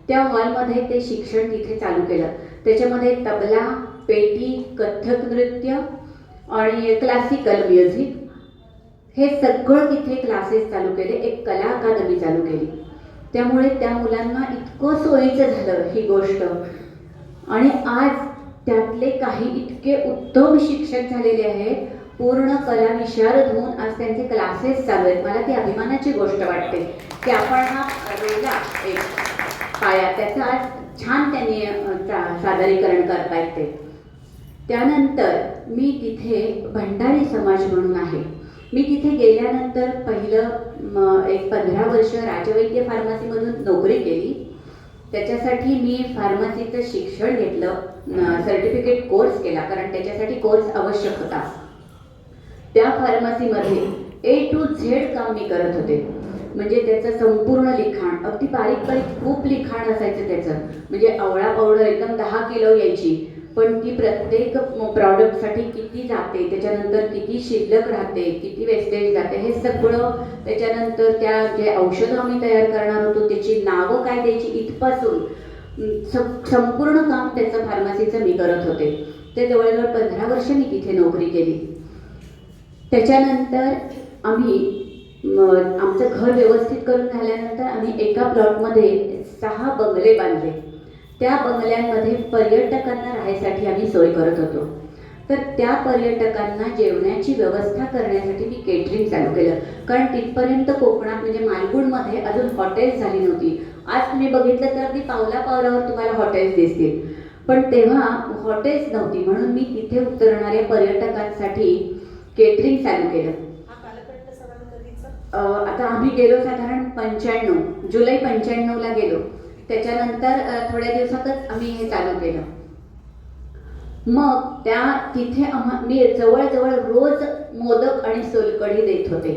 त्या हॉलमध्ये ते शिक्षण तिथे चालू केलं. त्याच्यामध्ये तबला, पेटी, कथ्थक नृत्य आणि क्लासिकल म्युझिक हे सगळं तिथे क्लासेस चालू केले. एक कला अकादमी चालू केली. त्यामुळे त्या मुलांना इतकं सोयीचं झालं ही गोष्ट आणि आज त्यातले काही इतके उत्तम शिक्षक झालेले आहेत, पूर्ण कला विशारद होऊन आज त्यांचे क्लासेस चालू आहेत. मला ती अभिमानाची गोष्ट वाटते की आपण हा रोजा एक पाया त्याचं आज छान त्यांनी सादरीकरण करतायत ते. त्यानंतर मी तिथे भंडारी समाज म्हणून आहे, मी तिथे गेल्यानंतर पहिलं एक 15 वर्ष राजवैद्य फार्मसीमधून नोकरी केली. त्याच्यासाठी मी फार्मसीचं शिक्षण घेतलं, सर्टिफिकेट कोर्स केला, कारण त्याच्यासाठी कोर्स आवश्यक होता. त्या फार्मसीमध्ये A to Z काम मी करत होते. म्हणजे त्याचं संपूर्ण लिखाण, अगदी बारीक बारीक खूप लिखाण असायचं त्याचं. म्हणजे आवळा पावडर एकदम 10 किलो यायची, पण ती प्रत्येक प्रॉडक्टसाठी किती जाते, त्याच्यानंतर किती शिल्लक राहते, किती वेस्टेज जाते, हे सगळं. त्याच्यानंतर त्या जे औषधं आम्ही तयार करणार होतो त्याची नावं काय द्यायची इथपासून संपूर्ण काम त्याचं फार्मसीचं मी करत होते. ते जवळजवळ 15 वर्ष मी तिथे नोकरी केली. त्याच्यानंतर आम्ही आमचं घर व्यवस्थित करून झाल्यानंतर आम्ही एका प्लॉटमध्ये 6 बंगले बांधले. त्या बंगल्यांमध्ये पर्यटकांना राहायसाठी आम्ही सोय करत होतो. तर त्या पर्यटकांना जेवणाची व्यवस्था करण्यासाठी मी केटरिंग चालू केलं. कारण तिथपर्यंत कोकणात म्हणजे मालगुणमध्ये अजून हॉटेल्स झाली नव्हती. आज तुम्ही बघितलं तर अगदी पावलापावलावर तुम्हाला हॉटेल्स दिसतील, पण तेव्हा हॉटेल्स नव्हती. म्हणून मी तिथे उतरणाऱ्या पर्यटकांसाठी केटरिंग चालू केलं. आता आम्ही गेलो साधारण 95 जुलै 95ला गेलो. त्याच्यानंतर थोड्या दिवसातच आम्ही हे चालू केलं. मग तिथे मी जवळजवळ रोज मोदक आणि सोलकढी देत होते.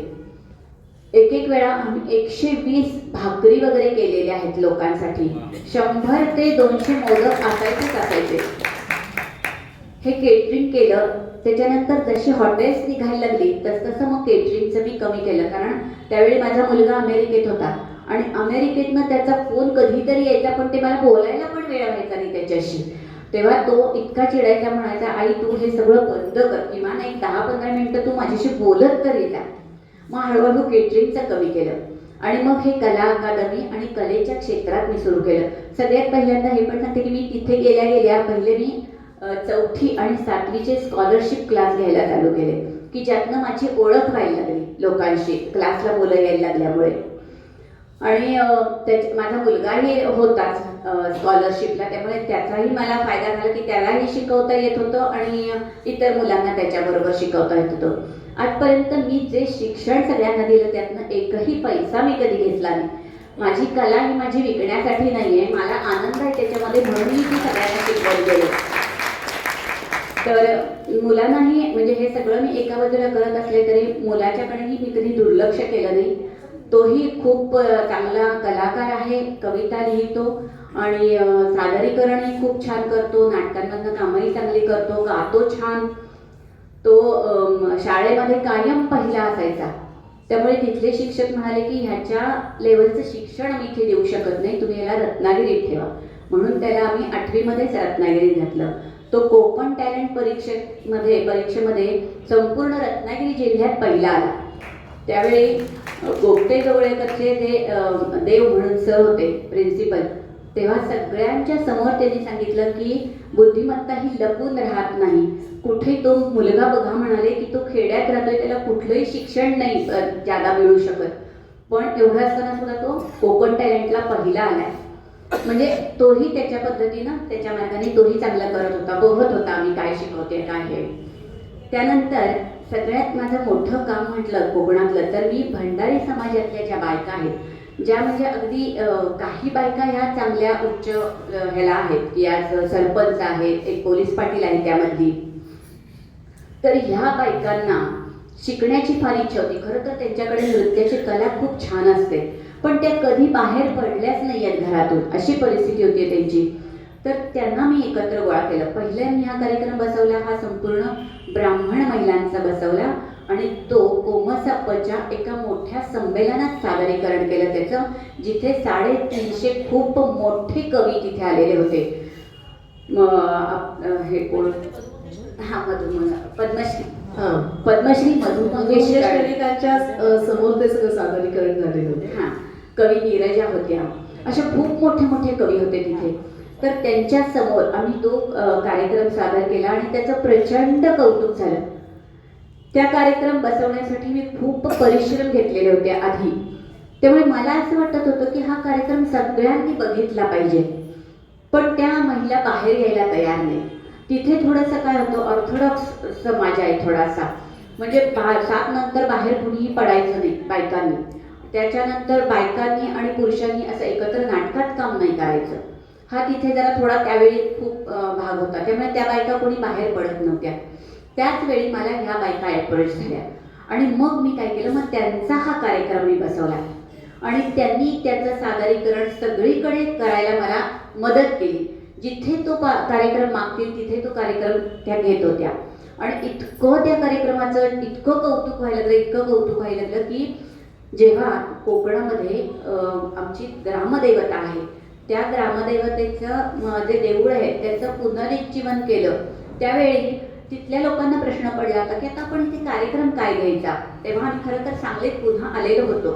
एक वेळा आम्ही 120 भाकरी वगैरे केलेल्या आहेत लोकांसाठी. 100 ते 200 मोदक असायचे. हे केटरिंग केलं. त्याच्यानंतर जशी हॉटेल्स निघायला लागली तसं मग केटरिंगचं मी कमी केलं. कारण त्यावेळी माझा मुलगा अमेरिकेत होता आणि अमेरिकेतनं त्याचा फोन कधीतरी यायचा, पण ते मला बोलायला पण वेळ व्हायचा नाही त्याच्याशी. तेव्हा तो इतका चिडायचा, म्हणायचा आई तू हे सगळं बंद कर, किमान एक 10-15 मिनिटं तू माझ्याशी बोलत तर ये. मग हळूहळू केटरिंगचं कमी केलं आणि मग हे कला अकादमी आणि कलेच्या क्षेत्रात मी सुरू केलं. सगळ्यात पहिल्यांदा हे पण सांगते की मी तिथे गेल्या पहिले मी 4थी आणि 7वीचे स्कॉलरशिप क्लास घ्यायला चालू केले, की ज्यातनं माझी ओळख व्हायला लागली लोकांशी, क्लासला मुलं यायला लागल्यामुळे. आणि माझा मुलगाही होताच स्कॉलरशिपला, त्यामुळे त्याचाही मला फायदा झाला की त्यालाही शिकवता येत होतं आणि इतर मुलांना त्याच्याबरोबर शिकवता येत होतं. आजपर्यंत मी जे शिक्षण सगळ्यांना दिलं त्यातनं एकही पैसा मी कधी घेतला नाही. माझी कला ही माझी विकण्यासाठी नाही आहे, मला आनंद आहे त्याच्यामध्ये, म्हणून मी ती सगळ्यांना शिकवली गेली. तर मुलांनाही म्हणजे हे सगळं मी एका बाजूला करत असले तरी मुलाच्याकडेही मी कधी दुर्लक्ष केलं नाही. तोही खूप चांगला कलाकार आहे, कविता लिहितो आणि सादरीकरणही खूप छान करतो, नाटकांमधनं कामही चांगली करतो, गातो छान. तो शाळेमध्ये कायम पहिला असायचा. त्यामुळे तिथले शिक्षक म्हणाले की ह्याच्या लेवलचं शिक्षण आम्ही इथे देऊ शकत नाही, तुम्ही याला रत्नागिरीत ठेवा. म्हणून त्याला आम्ही 8वीमध्येच रत्नागिरीत घातलं. तो कोकण टॅलेंट परीक्षेमध्ये संपूर्ण रत्नागिरी जिल्ह्यात पहिला आला. त्यावेळी गोपटे जवळकरचे जे देव म्हणून सर होते प्रिन्सिपल, तेव्हा सगळ्यांच्या समोर त्यांनी सांगितलं की बुद्धिमत्ता ही लपून राहत नाही. कुठे तो मुलगा बघा म्हणाले की तो खेड्यात राहतोय, त्याला कुठलंही शिक्षण नाही जादा मिळू शकत, पण एवढं असताना सुद्धा तो कोकण टॅलेंटला पहिला आलाय. म्हणजे तोही त्याच्या पद्धतीनं त्याच्या मार्गाने तोही चांगला करत होता, बघत होता आम्ही काय शिकवते काय हे. त्यानंतर सगळ्यात माझं मोठं काम म्हटलं कोकणातलं तर मी भंडारी समाजातल्या ज्या बायका आहेत, ज्या म्हणजे अगदी काही बायका ह्या चांगल्या उच्च ह्याला आहेत की आज सरपंच आहेत, एक पोलीस पाटील आहे त्यामधली. तर ह्या बायकांना शिकण्याची फार इच्छा होती. खरं तर त्यांच्याकडे नृत्याची कला खूप छान असते, पण त्या कधी बाहेर पडल्याच नाही आहेत घरातून, अशी परिस्थिती होती त्यांची. तर त्यांना मी एकत्र गोळा केलं. पहिल्या मी हा कार्यक्रम बसवला, हा संपूर्ण ब्राह्मण महिलांचा बसवला आणि तो कोमसप्पच्या एका मोठ्या संमेलनात सादरीकरण केलं त्याचं, जिथे 350 खूप मोठे कवी तिथे आलेले होते. हे कोण पद्मश्री मधु मंगेश कर्णिकांच्या समोर ते सगळं सादरीकरण झालेलं होतं. कवी नीरजा होत्या, अशा खूप मोठे मोठे कवी होते तिथे. तर त्यांच्या समोर आम्ही तो कार्यक्रम सादर केला आणि त्याचं प्रचंड कौतुक झालं. त्या कार्यक्रम बसवण्यासाठी मी खूप परिश्रम घेतलेले होते आधी, त्यामुळे मला असं वाटत होतं की हा कार्यक्रम सगळ्यांनी बघितला पाहिजे. पण त्या महिला बाहेर यायला तयार नाही. तिथे थोडंसं काय होतं, ऑर्थोडॉक्स समाज आहे थोडासा, म्हणजे 7 नंतर बाहेर कुणीही पडायचं नाही बायकांनी. त्याच्यानंतर बायकांनी आणि पुरुषांनी असं एकत्र नाटकात काम नाही करायचं, हा तिथे जरा थोडा त्यावेळी खूप भाग होता. त्यामुळे त्या बायका कोणी बाहेर पडत नव्हत्या. त्याच वेळी मला ह्या बायका अप्रोच झाल्या आणि मग मी काय केलं, मग त्यांचा हा कार्यक्रम मी बसवला आणि त्यांनी त्याचं सादरीकरण सगळीकडे करायला मला मदत केली. जिथे तो कार्यक्रम मागतील तिथे तो कार्यक्रम त्या घेत होत्या आणि इतकं त्या कार्यक्रमाचं इतकं कौतुक व्हायला लागलं की जेव्हा कोकणामध्ये आमची ग्रामदैवता आहे, त्या ग्रामदैवतेचं जे देऊळ आहे त्याचं पुनरुज्जीवन केलं. त्यावेळी तिथल्या लोकांना प्रश्न पडला होता की आता आपण इथे कार्यक्रम काय घ्यायचा. तेव्हा आम्ही खरं तर सांगलीत पुन्हा आलेलो होतो.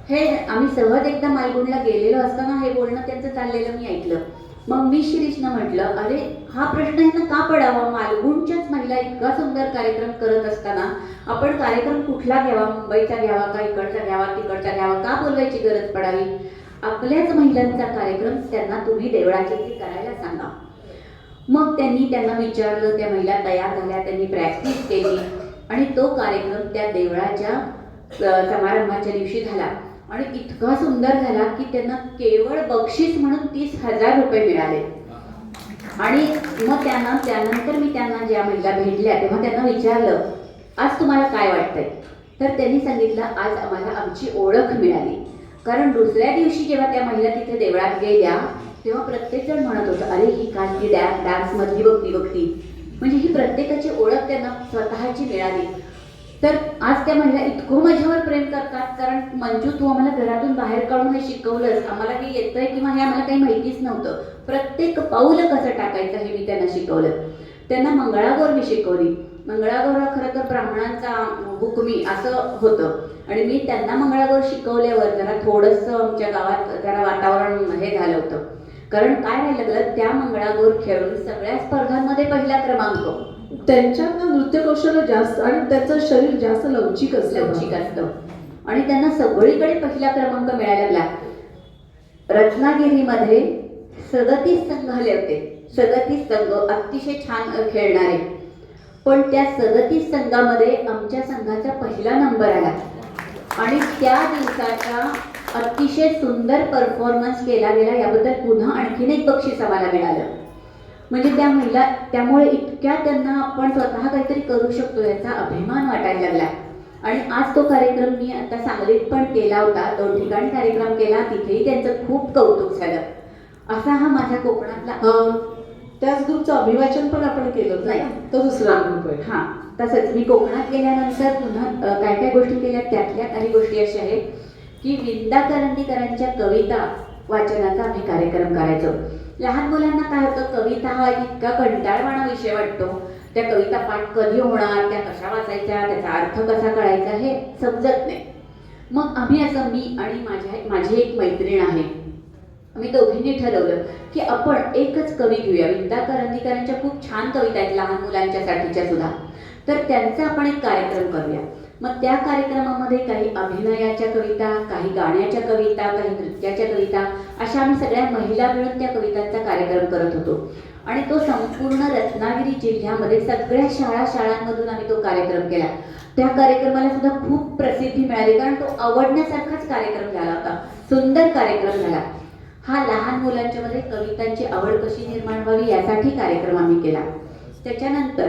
हे आम्ही सहज एकदा मालगुणला गेलेलो असताना हे बोलणं त्यांचं चाललेलं मी ऐकलं. मग मी शिरीषनं म्हटलं, अरे हा प्रश्न यांना का पडावा, मालगुणच्याच महिला इतका सुंदर कार्यक्रम करत असताना आपण कार्यक्रम कुठला घ्यावा, मुंबईचा घ्यावा का इकडचा घ्यावा तिकडचा घ्यावा, का बोलवायची गरज पडावी. आपल्याच महिलांचा कार्यक्रम त्यांना तुम्ही देवळाच्या इथे करायला सांगा. मग त्यांना विचारलं, त्या महिला तयार झाल्या, त्यांनी प्रॅक्टिस केली आणि तो कार्यक्रम त्या देवळाच्या समारंभाच्या दिवशी झाला आणि इतका सुंदर झाला की त्यांना केवळ बक्षीस म्हणून 30,000 रुपये मिळाले. आणि मग त्यानंतर मी त्यांना ज्या महिला भेटल्या तेव्हा त्यांना विचारलं, आज तुम्हाला काय वाटतंय. तर त्यांनी सांगितलं, आज आम्हाला आमची ओळख मिळाली. कारण दुसऱ्या दिवशी जेव्हा त्या महिला तिथे देवळात गेल्या तेव्हा प्रत्येकजण म्हणत होतं, अरे ही काल ती डान्समधली बघती. म्हणजे ही प्रत्येकाची ओळख त्यांना स्वतःची मिळाली. तर आज त्या महिला इतकं माझ्यावर प्रेम करतात, कारण मंजू तू आम्हाला घरातून बाहेर काढून हे शिकवलंस, आम्हाला काही येतंय किंवा हे आम्हाला काही माहितीच नव्हतं. प्रत्येक पाऊल कसं टाकायचं हे मी त्यांना शिकवलं. त्यांना मंगळागौर मी शिकवली. मंगळागौर खरं तर ब्राह्मणांचा हुकमी असं होतं आणि मी त्यांना मंगळागौर शिकवल्यावर जरा थोडंसं आमच्या गावात जरा वातावरण हे झालं होतं. कारण काय व्हायला लागलं, त्या मंगळागौर खेळून सगळ्या स्पर्धांमध्ये पहिला क्रमांक. त्यांच्यात नृत्य कौशल्य जास्त आणि त्याचं शरीर जास्त लवचिक असतं आणि त्यांना सगळीकडे पहिला क्रमांक मिळायला लागला. रत्नागिरीमध्ये 37 संघ आले होते. 37 संघ अतिशय छान खेळणारे, पण त्या 37 संघामध्ये आमच्या संघाचा पहिला नंबर आला आणि त्या दिवसाचा अतिशय सुंदर परफॉर्मन्स केला गेला. याबद्दल पुन्हा आणखीन एक बक्षीस आम्हाला मिळालं. म्हणजे त्या महिला, त्यामुळे इतक्या त्यांना आपण स्वतः काहीतरी करू शकतो याचा अभिमान वाटायला लागला. आणि आज तो कार्यक्रम मी आता सांगलीत पण केला होता, 2 ठिकाणी कार्यक्रम केला, तिथेही त्यांचं खूप कौतुक झालं. असा हा माझ्या कोकणातला. त्याच ग्रुपचं अभिवाचन पण आपण केलं नाही, तो दुसरा ग्रुप आहे. हां, तसंच मी कोकणात गेल्यानंतर पुन्हा काय काय गोष्टी केल्या. त्यातल्या काही गोष्टी अशा आहेत की विंदा करंदीकरांच्या कविता वाचनाचा आम्ही कार्यक्रम करायचो. लहान मुलांना काय होतं, कविता हा इतका कंटाळवाणा विषय वाटतो. त्या कविता पाठ कधी होणार, त्या कशा वाचायच्या, त्याचा अर्थ कसा कळायचा हे समजत नाही. मग आम्ही असं, मी आणि माझी एक मैत्रीण आहे, आम्ही दोघींनी ठरवलं की आपण एकच कवी घेऊया. विद्या करंदीकरांच्या खूप छान कविता आहेत लहान मुलांच्यासाठीच्या सुद्धा, तर त्यांचा आपण एक कार्यक्रम करूया. मग त्या कार्यक्रमामध्ये काही अभिनयाच्या कविता, काही गाण्याच्या कविता, काही नृत्याच्या कविता, अशा आम्ही सगळ्या महिला मिळून त्या कवितांचा कार्यक्रम करत होतो. आणि तो संपूर्ण रत्नागिरी जिल्ह्यामध्ये सगळ्या शाळांमधून आम्ही तो कार्यक्रम केला. त्या कार्यक्रमाला सुद्धा खूप प्रसिद्धी मिळाली, कारण तो आवडण्यासारखाच कार्यक्रम झाला होता, सुंदर कार्यक्रम झाला. हा लहान मुलांच्या मध्ये कवितांची आवड कशी निर्माण व्हावी यासाठी कार्यक्रम आम्ही केला. त्याच्यानंतर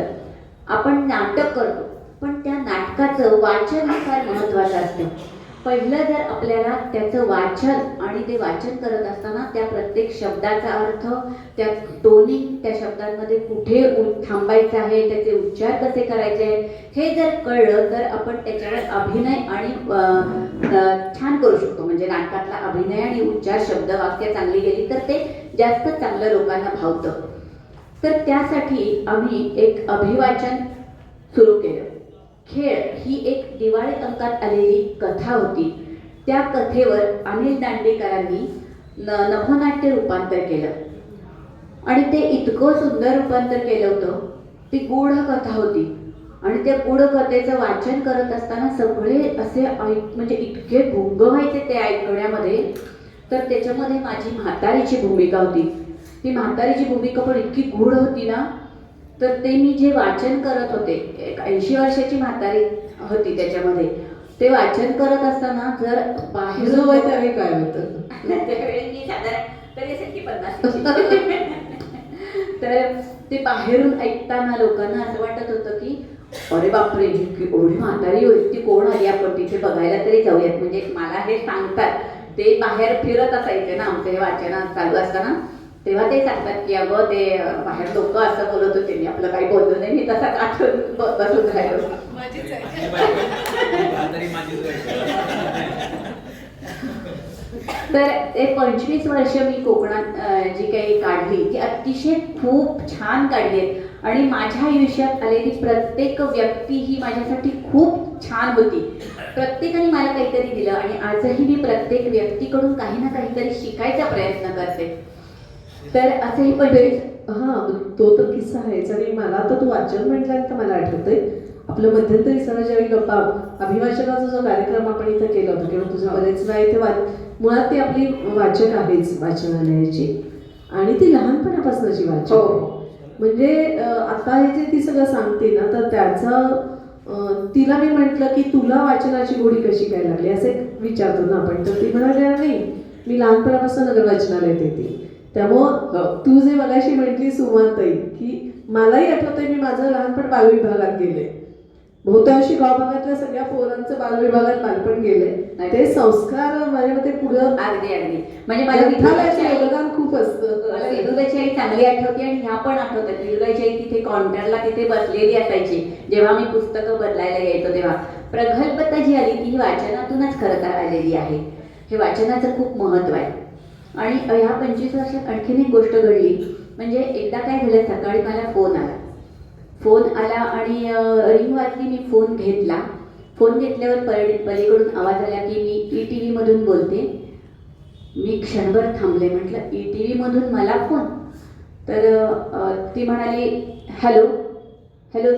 आपण नाटक करतो, पण त्या नाटकाचं वाचन हे फार महत्त्वाचं असतं. पहिलं जर आपल्याला त्याचं वाचन, आणि ते वाचन करत असताना त्या प्रत्येक शब्दाचा अर्थ, त्या टोनिंग, त्या शब्दांमध्ये कुठे थांबायचं आहे, त्याचे उच्चार कसे करायचे आहेत, हे जर कळलं तर आपण त्याच्यावर अभिनय आणि छान करू शकतो. म्हणजे नाटकातला अभिनय आणि उच्चार, शब्द, वाक्य चांगली गेली तर ते जास्त चांगलं लोकांना भावतं. तर त्यासाठी आम्ही एक अभिवाचन सुरू केलं. खेळ ही एक दिवाळी अंकात आलेली कथा होती. त्या कथेवर अनिल दांडेकरांनी नभोनाट्य रूपांतर केलं, आणि ते इतकं सुंदर रूपांतर केलं होतं. ती गूढ कथा होती, आणि त्या गूढ कथेचं वाचन करत असताना सगळे असे म्हणजे इतके गुंग व्हायचे ते ऐकण्यामध्ये. तर त्याच्यामध्ये माझी म्हातारीची भूमिका होती. ती म्हातारीची भूमिका पण इतकी गूढ होती ना, तर ते मी जे वाचन करत होते, एक 80 वर्षाची म्हातारी होती त्याच्यामध्ये, ते वाचन करत असताना जर बाहेर त्यावेळी काय होतं, त्यावेळी मी साधारण तरी असेल की 50. तर ते बाहेरून ऐकताना लोकांना असं वाटत होतं की अरे बापरे, एवढी म्हातारी होती, ती कोण आली, आपण तिथे बघायला तरी जाऊयात. म्हणजे मला हे सांगतात, ते बाहेर फिरत असायचे ना आमचं हे वाचन चालू असताना, तेव्हा ते सांगतात की अगं ते बाहेर लोक असं बोलत होते, मी आपलं काही बोललो नाही, मी तसाच आठवण बसून राहिलो. तर ते 25 वर्ष मी कोकणात जी काही काढली ती अतिशय खूप छान काढली आहे. आणि माझ्या आयुष्यात आलेली प्रत्येक व्यक्ती ही माझ्यासाठी खूप छान होती. प्रत्येकाने मला काहीतरी दिलं, आणि आजही मी प्रत्येक व्यक्तीकडून काही ना काहीतरी शिकायचा प्रयत्न करते. तर असंही पण तो तर किस्सा आहेच. आणि मला तर तू वाचन म्हटल्यानंतर मला आठवतंय आपलं मध्यंतरी सगळं ज्यावेळी गप्पा अभिवाचनाचा जो कार्यक्रम आपण इथं केला होता, किंवा तुझं बरेच वेळा इथे मुळात ती आपली वाचक आहेच वाचनालयाची, आणि ती लहानपणापासूनची वाचक. म्हणजे आता हे जे ती सगळं सांगते ना, तर त्याचं तिला मी म्हटलं की तुला वाचनाची गोडी कशी काय लागली असे विचारतो ना आपण, तर ती म्हणाली नाही, मी लहानपणापासून नगर वाचनालयात येते. त्यामुळं तू जे मगाशी म्हटली सुमाताई, की मलाही आठवतंय मी माझं लहानपण बालविभागात गेले. बहुतांशी गावभागातल्या सगळ्या पोरांचं बालविभागात बालपण गेले. ते संस्कार माझ्या मते पुढं अगदी म्हणजे मला योगदान खूप असतं. मला विदुराची आई चांगली आठवते, आणि ह्या पण आठवतात. विदुराची आई तिथे काउंटरला तिथे बसलेली असायची जेव्हा मी पुस्तकं बदलायला यायचो तेव्हा. प्रगल्भता जी आली ती वाचनातूनच खरं तर आलेली आहे. हे वाचनाचं खूप महत्त्व आहे. आणि ह्या 25 वर्षात आणखीन एक गोष्ट घडली. म्हणजे एकदा काय झालं, सकाळी मला फोन आला आणि रिंग वाजली. मी फोन घेतला. फोन घेतल्यावर पलीकडून आवाज आला की मी ETV मधून बोलते. मी क्षणभर थांबले, म्हटलं ETV मधून मला फोन? तर ती म्हणाली हॅलो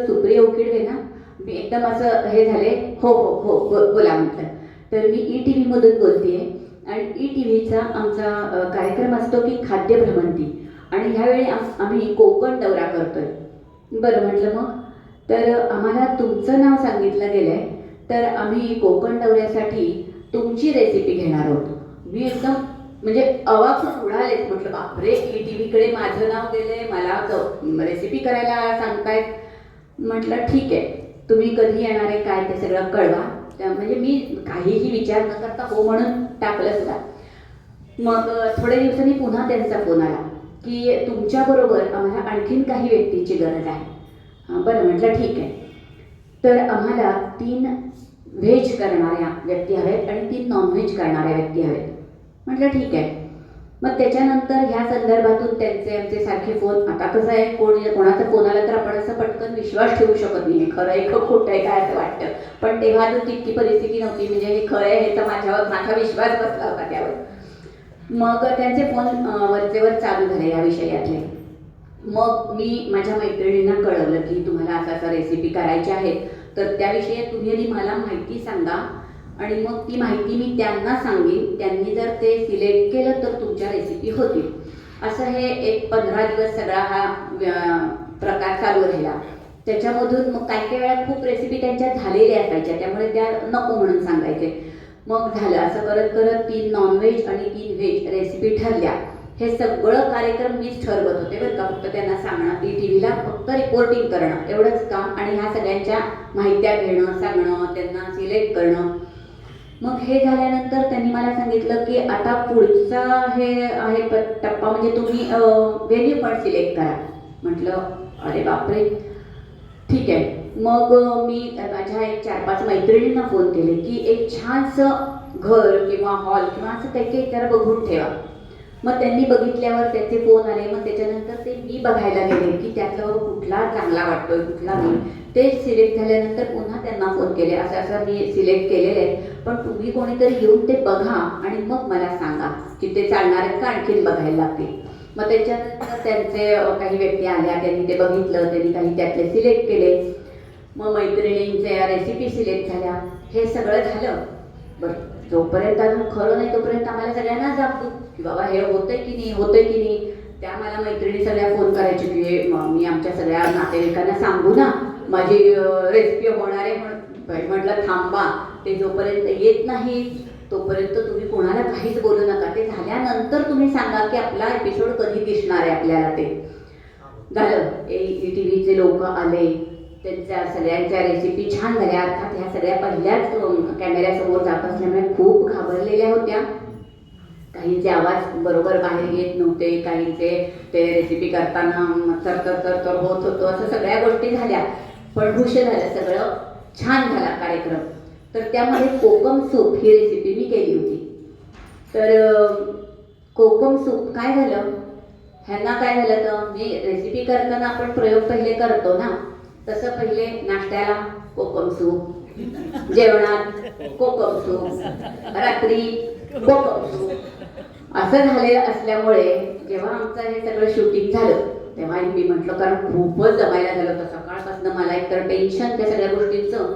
सुप्रिया उकिडवे ना? मी एकदम असं हे झाले, हो बोला म्हटलं. तर मी ETV मधून बोलतेय, आणि ETVचा आमचा कार्यक्रम असतो की खाद्य भ्रमंती, आणि ह्यावेळी आम्ही कोकण दौरा करतोय. बरं म्हटलं मग. तर आम्हाला तुमचं नाव सांगितलं गेलंय, तर आम्ही कोकण दौऱ्यासाठी तुमची रेसिपी घेणार आहोत. मी एकदम म्हणजे अवाक उडालेच. म्हटलं बापरे, ETVकडे माझं नाव गेलंय, मला रेसिपी करायला सांगतायत. म्हटलं ठीक आहे, तुम्ही कधी येणार आहे काय ते सगळं कळवा. म्हणजे मी काहीही विचार न करता हो म्हणून टाकलं सुद्धा. मग थोड्या दिवसांनी पुन्हा त्यांचा फोन आला की तुमच्याबरोबर आम्हाला आणखीन काही व्यक्तींची गरज आहे. बरं म्हटलं ठीक आहे. तर आम्हाला 3 व्हेज करणाऱ्या व्यक्ती हव्यात आणि 3 नॉनव्हेज करणाऱ्या व्यक्ती हव्यात. म्हटलं ठीक आहे. मग त्याच्यानंतर ह्या संदर्भातून त्यांचे आमचे सारखे फोन. आता कसं आहे, कोणाचा फोन आला तर आपण असं पटकन विश्वास ठेवू शकत नाही, खरं आहे का खोटं आहे काय असं वाटतं. पण तेव्हा अजून तितकी परिस्थिती नव्हती, म्हणजे हे खरं आहे ह्याचा माझा विश्वास बसला होता त्यावर. मग त्यांचे फोन वरचेवर चालू झाले या विषयातले. मग मी माझ्या मैत्रिणींना कळवलं की तुम्हाला असा रेसिपी करायची आहेत, तर त्याविषयी तुम्ही आधी मला माहिती सांगा आणि मग ती माहिती मी त्यांना सांगेन. त्यांनी जर ते सिलेक्ट केलं तर तुमच्या रेसिपी होतील. असं हे एक 15 दिवस सगळा हा प्रकार चालू राहिला. त्याच्यामधून मग काही वेळा खूप रेसिपी त्यांच्या झालेल्या असायच्या, त्यामुळे त्या नको म्हणून सांगायचे. मग झालं असं करत करत 3 नॉनव्हेज आणि 3 व्हेज रेसिपी ठरल्या. हे सगळं कार्यक्रम मीच ठरवत होते बरं का. फक्त त्यांना सांगणं, ETVला फक्त रिपोर्टिंग करणं एवढंच काम आणि ह्या सगळ्यांच्या माहित्या घेणं, सांगणं, त्यांना सिलेक्ट करणं. मग हे झाल्यानंतर त्यांनी मला सांगितलं की आता पुढचा हे आहे टप्पा म्हणजे तुम्ही व्हेन्यू पण सिलेक्ट करा. म्हटलं अरे बापरे, ठीक आहे. मग मी माझ्या एक 4-5 मैत्रिणींना फोन केले की एक छानसं घर किंवा हॉल किंवा असं काही जरा बघून ठेवा. मग त्यांनी बघितल्यावर त्याचे फोन आले. मग त्याच्यानंतर ते मी बघायला गेले की त्यातला कुठला चांगला वाटतोय कुठला नाही. ते सिलेक्ट झाल्यानंतर पुन्हा त्यांना फोन केले, असं असं मी सिलेक्ट केलेलं आहे, पण तुम्ही कोणीतरी येऊन ते बघा आणि मग मला सांगा की ते चालणार आहेत का आणखीन बघायला लागतील. मग त्याच्यानंतर त्यांचे काही व्यक्ती आल्या, त्यांनी ते बघितलं, त्यांनी काही त्यातले सिलेक्ट केले. मग मैत्रिणींच्या रेसिपी सिलेक्ट झाल्या. हे सगळं झालं. बरं, जोपर्यंत अजून खरं नाही तोपर्यंत आम्हाला सगळ्यांना जापतो की बाबा हे होतंय की नाही, होतंय की नाही. त्या मला मैत्रिणी सगळ्या फोन करायचे की मी आमच्या सगळ्या नातेवाईकांना सांगू ना माझी रेसिपी होणार आहे. म्हटलं थांबा, ते जोपर्यंत येत नाही तोपर्यंत तुम्ही कोणाला काहीच बोलू नका. ते झाल्यानंतर तुम्ही सांगा की आपला एपिसोड कधी दिसणार आहे आपल्याला. ते झालं. ETVचे लोक आले, त्यांच्या सगळ्यांच्या रेसिपी छान झाल्या. अर्थात ह्या सगळ्या पहिल्याच कॅमेऱ्यासमोर जात असल्यामुळे खूप घाबरलेल्या होत्या. काहींचे आवाज बरोबर बाहेर येत नव्हते, काहींचे ते रेसिपी करताना तर होत होतो. असं सगळ्या गोष्टी झाल्या, पण खुश झालं, सगळं छान झाला कार्यक्रम. तर त्यामध्ये कोकम सूप ही रेसिपी मी केली होती. तर कोकम सूप काय झालं, ह्यांना काय झालं तर मी रेसिपी करताना आपण प्रयोग पहिले करतो ना, तसं पहिले नाश्त्याला कोकम सूप, जेवणात कोकम सूप, रात्री कोकम सूप असं झालेलं असल्यामुळे जेव्हा आमचं हे सगळं शूटिंग झालं तेव्हा मी म्हटलं, कारण खूपच जमायला झालं होतं सकाळपासून मला एकतर टेन्शन त्या सगळ्या गोष्टींचं,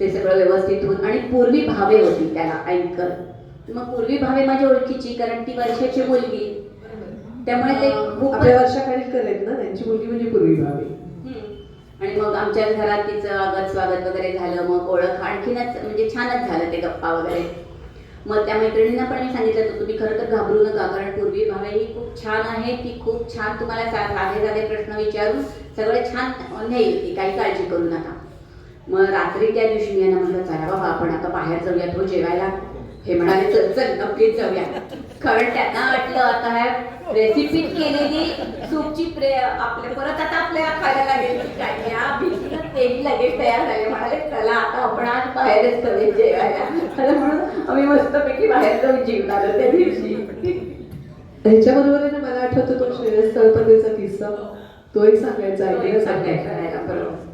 ते सगळं व्यवस्थित होऊन. आणि पूर्वी भावे होती त्याला अँकर. मग पूर्वी भावे माझी ओळखीची, कारण ती वर्षाची मुलगी, त्यामुळे ते खूप आपल्या वर्षा खालीलकर आहेत ना, त्यांची मुलगी म्हणजे पूर्वी भावे. आणि मग आमच्या घरात तिचं आगत स्वागत वगैरे झालं. मग ओळख आणखीनच म्हणजे छानच झालं ते गप्पा वगैरे. मग त्या मैत्रिणींना पण मी सांगितलं होतं तुम्ही खरं तर घाबरू नका, कारण पूर्वी भावे ही खूप छान आहे, ती खूप छान तुम्हाला साधे साधे प्रश्न विचारून सगळे छान नेईल, ती काही काळजी करू नका. मग रात्री त्या दिवशी मी यांना म्हटलं चला बाबा आपण आता बाहेर जाऊया तो जेवायला. हे म्हणाले चल चल नक्कीच जाऊया, कारण त्यांना वाटलं आता ह्या रेसिपी केलेली सूपची आपल्या परत आता आपल्याला खायला लागेल काय, या भीतीनं तेही लगेच तयार झाले. म्हणाले चला आता आपण आज बाहेरच करूया जेवायला. म्हणून आम्ही मस्तपैकी बाहेर जाऊन जेवणार त्या दिवशी. ह्याच्याबरोबर मला आठवतं तो श्रेयस तळपदेचा किस्सा, तो एक सांगायचा आहे. बरोबर.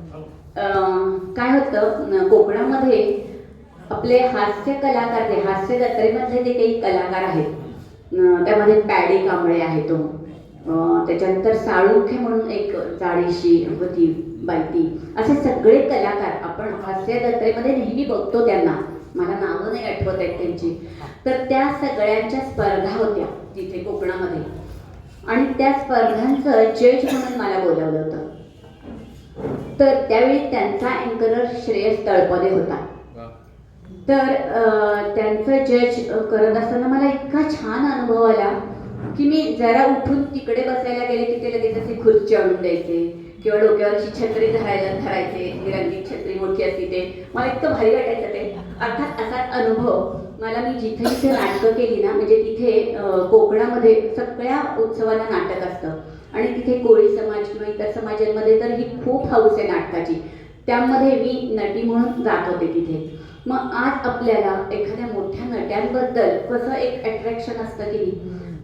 काय होतं कोकणामध्ये आपले हास्य कलाकार, जे हास्य जत्रेमधले जे काही कलाकार आहेत, त्यामध्ये पॅडी कांबळे आहे तो, त्याच्यानंतर साळुंखे म्हणून एक जाडीशी होती बायती, असे सगळे कलाकार आपण हास्य जत्रेमध्ये नेहमी बघतो त्यांना. मला नावं नाही आठवत आहेत त्यांची. तर त्या सगळ्यांच्या स्पर्धा होत्या तिथे कोकणामध्ये आणि त्या स्पर्धांचं जज म्हणून मला बोलावलं होतं. तर त्यावेळी त्यांचा अँकरर श्रेयस तळपदे होता. तर त्यांचं जज करत असताना मला इतका छान अनुभव आला की मी जरा उठून तिकडे बसायला गेले की ते लगेच असे खुर्ची आणून द्यायचे किंवा डोक्यावरची छत्री धरायचे, ही रंगीत छत्री मोठी असते ते, मला इतकं भारी वाटायचं ते. अर्थात असा अनुभव मला, मी जिथे जिथे नाटकं केली ना, म्हणजे तिथे कोकणामध्ये सगळ्या उत्सवाला नाटक असतं आणि तिथे कोळी समाज किंवा इतर समाजांमध्ये तर ही खूप हौस आहे नाटकाची, त्यामध्ये मी नटी म्हणून जात होते तिथे. मग आज आपल्याला एखाद्या मोठ्या नट्यांबद्दल कसं एक अट्रॅक्शन असतं की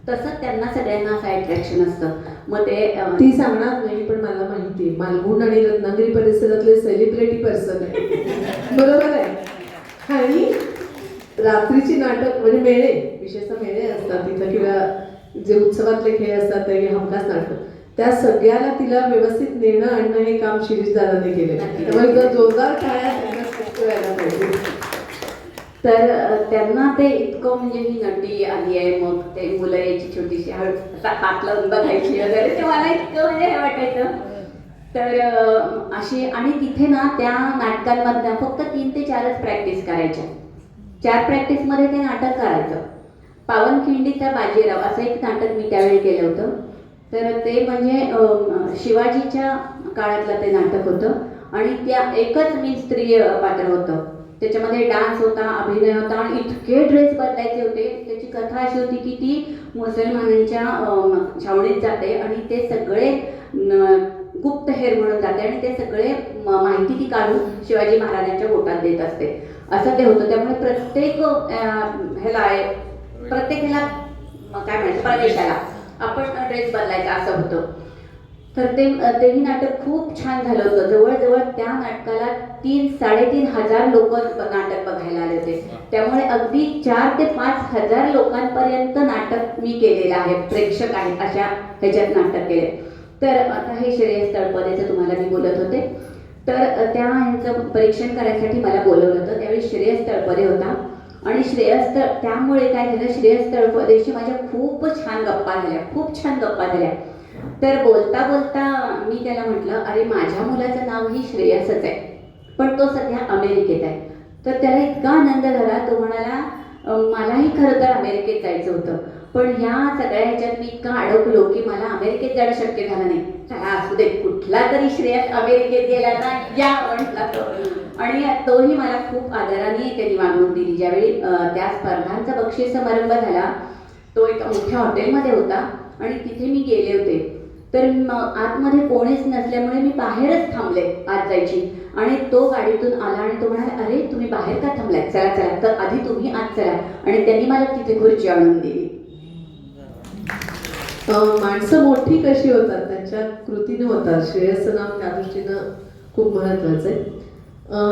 तसं त्यांना सगळ्यांना असं अट्रॅक्शन असतं. मग ते ती सांगणार नाही, पण मला माहिती आहे मालगुण आणि रत्नागिरी परिसरातले सेलिब्रिटी पर्सन आहे, बरोबर आहे. आणि रात्रीची नाटक म्हणजे मेळे, विशेषतः मेळे असतात तिथं किंवा जे उत्सवातले खेळ असतात ते हमखास नाटक, त्या सगळ्याला तिला व्यवस्थित नेणं आणणं हे काम शिरीषदारांनी केले. त्यामुळे जर जोरदार टाळ्या त्यांना व्हायला पाहिजे. तर त्यांना ते इतकं म्हणजे ही नटी आली आहे, मग ते मुलं याची छोटीशी हळू असा हात लावून बघायची वगैरे, ते मला इतकं म्हणजे हे वाटायचं. तर अशी आणि तिथे ना त्या नाटकांमधनं फक्त 3 ते 4च प्रॅक्टिस करायच्या. 4 प्रॅक्टिसमध्ये ते नाटक करायचं. पावनखिंडीचा बाजीराव असं एक नाटक मी त्यावेळी केलं होतं. तर ते म्हणजे शिवाजीच्या काळातलं ते नाटक होतं आणि त्या एकच मी स्त्री पात्र होतं. त्याच्यामध्ये डान्स होता, अभिनय होता आणि इतके ड्रेस बदलायचे होते. त्याची कथा अशी होती की ती मुसलमानांच्या छावणीत जाते आणि ते सगळे गुप्तहेर म्हणून जाते आणि ते सगळे माहिती ती काढून शिवाजी महाराजांच्या बोटात देत असते, असं ते होतं. त्यामुळे प्रत्येक ह्याला काय म्हणायचं प्रदेशाला आपण ड्रेस बदलायचा असं होतं. तर तेही नाटक खूप छान झालं होतं. जवळजवळ त्या नाटकाला 3-3.5 हजार लोक नाटक बघायला आले होते. त्यामुळे अगदी 4 ते 5 हजार लोकांपर्यंत नाटक मी केलेलं आहे, प्रेक्षक आहेत अशा ह्याच्यात नाटक केले. तर आता हे श्रेयस तळपदेचं तुम्हाला मी बोलत होते. तर त्या ह्यांचं परीक्षण करायसाठी मला बोलवलं होतं. त्यावेळी श्रेयस तळपदे होता आणि त्यामुळे काय झालं, श्रेयस तळपदेशी माझ्या खूप छान गप्पा झाल्या. तर बोलता बोलता मी त्याला म्हटलं, अरे माझ्या मुलाचं नाव ही श्रेयसच आहे, पण तो सध्या अमेरिकेत आहे. तर त्याला इतका आनंद झाला, तो म्हणाला मलाही खरं तर अमेरिकेत जायचं होतं, पण ह्या सगळ्या ह्याच्यात मी इतका अडकलो की मला अमेरिकेत जाणं शक्य झालं नाही. चला असू दे, कुठला तरी श्रेयस अमेरिकेत गेला ना, या म्हटला तो. आणि तोही मला खूप आदराने त्यांनी वागणूक दिली. ज्यावेळी त्या स्पर्धांचा बक्षीस समारंभ झाला, तो एका मोठ्या हॉटेलमध्ये होता आणि तिथे मी गेले होते. तर आतमध्ये कोणीच नसल्यामुळे मी बाहेरच थांबले आत जायची आणि तो गाडीतून आला आणि तो म्हणाला, अरे तुम्ही बाहेर का थांबलाय, चला चला, तर आधी तुम्ही आत चला. आणि त्यांनी मला तिथे खुर्ची आणून दिली. माणसं मोठी कशी होतात त्यांच्या कृतीने होतात. श्रेयसचं नाव त्या दृष्टीनं खूप महत्वाचं आहे.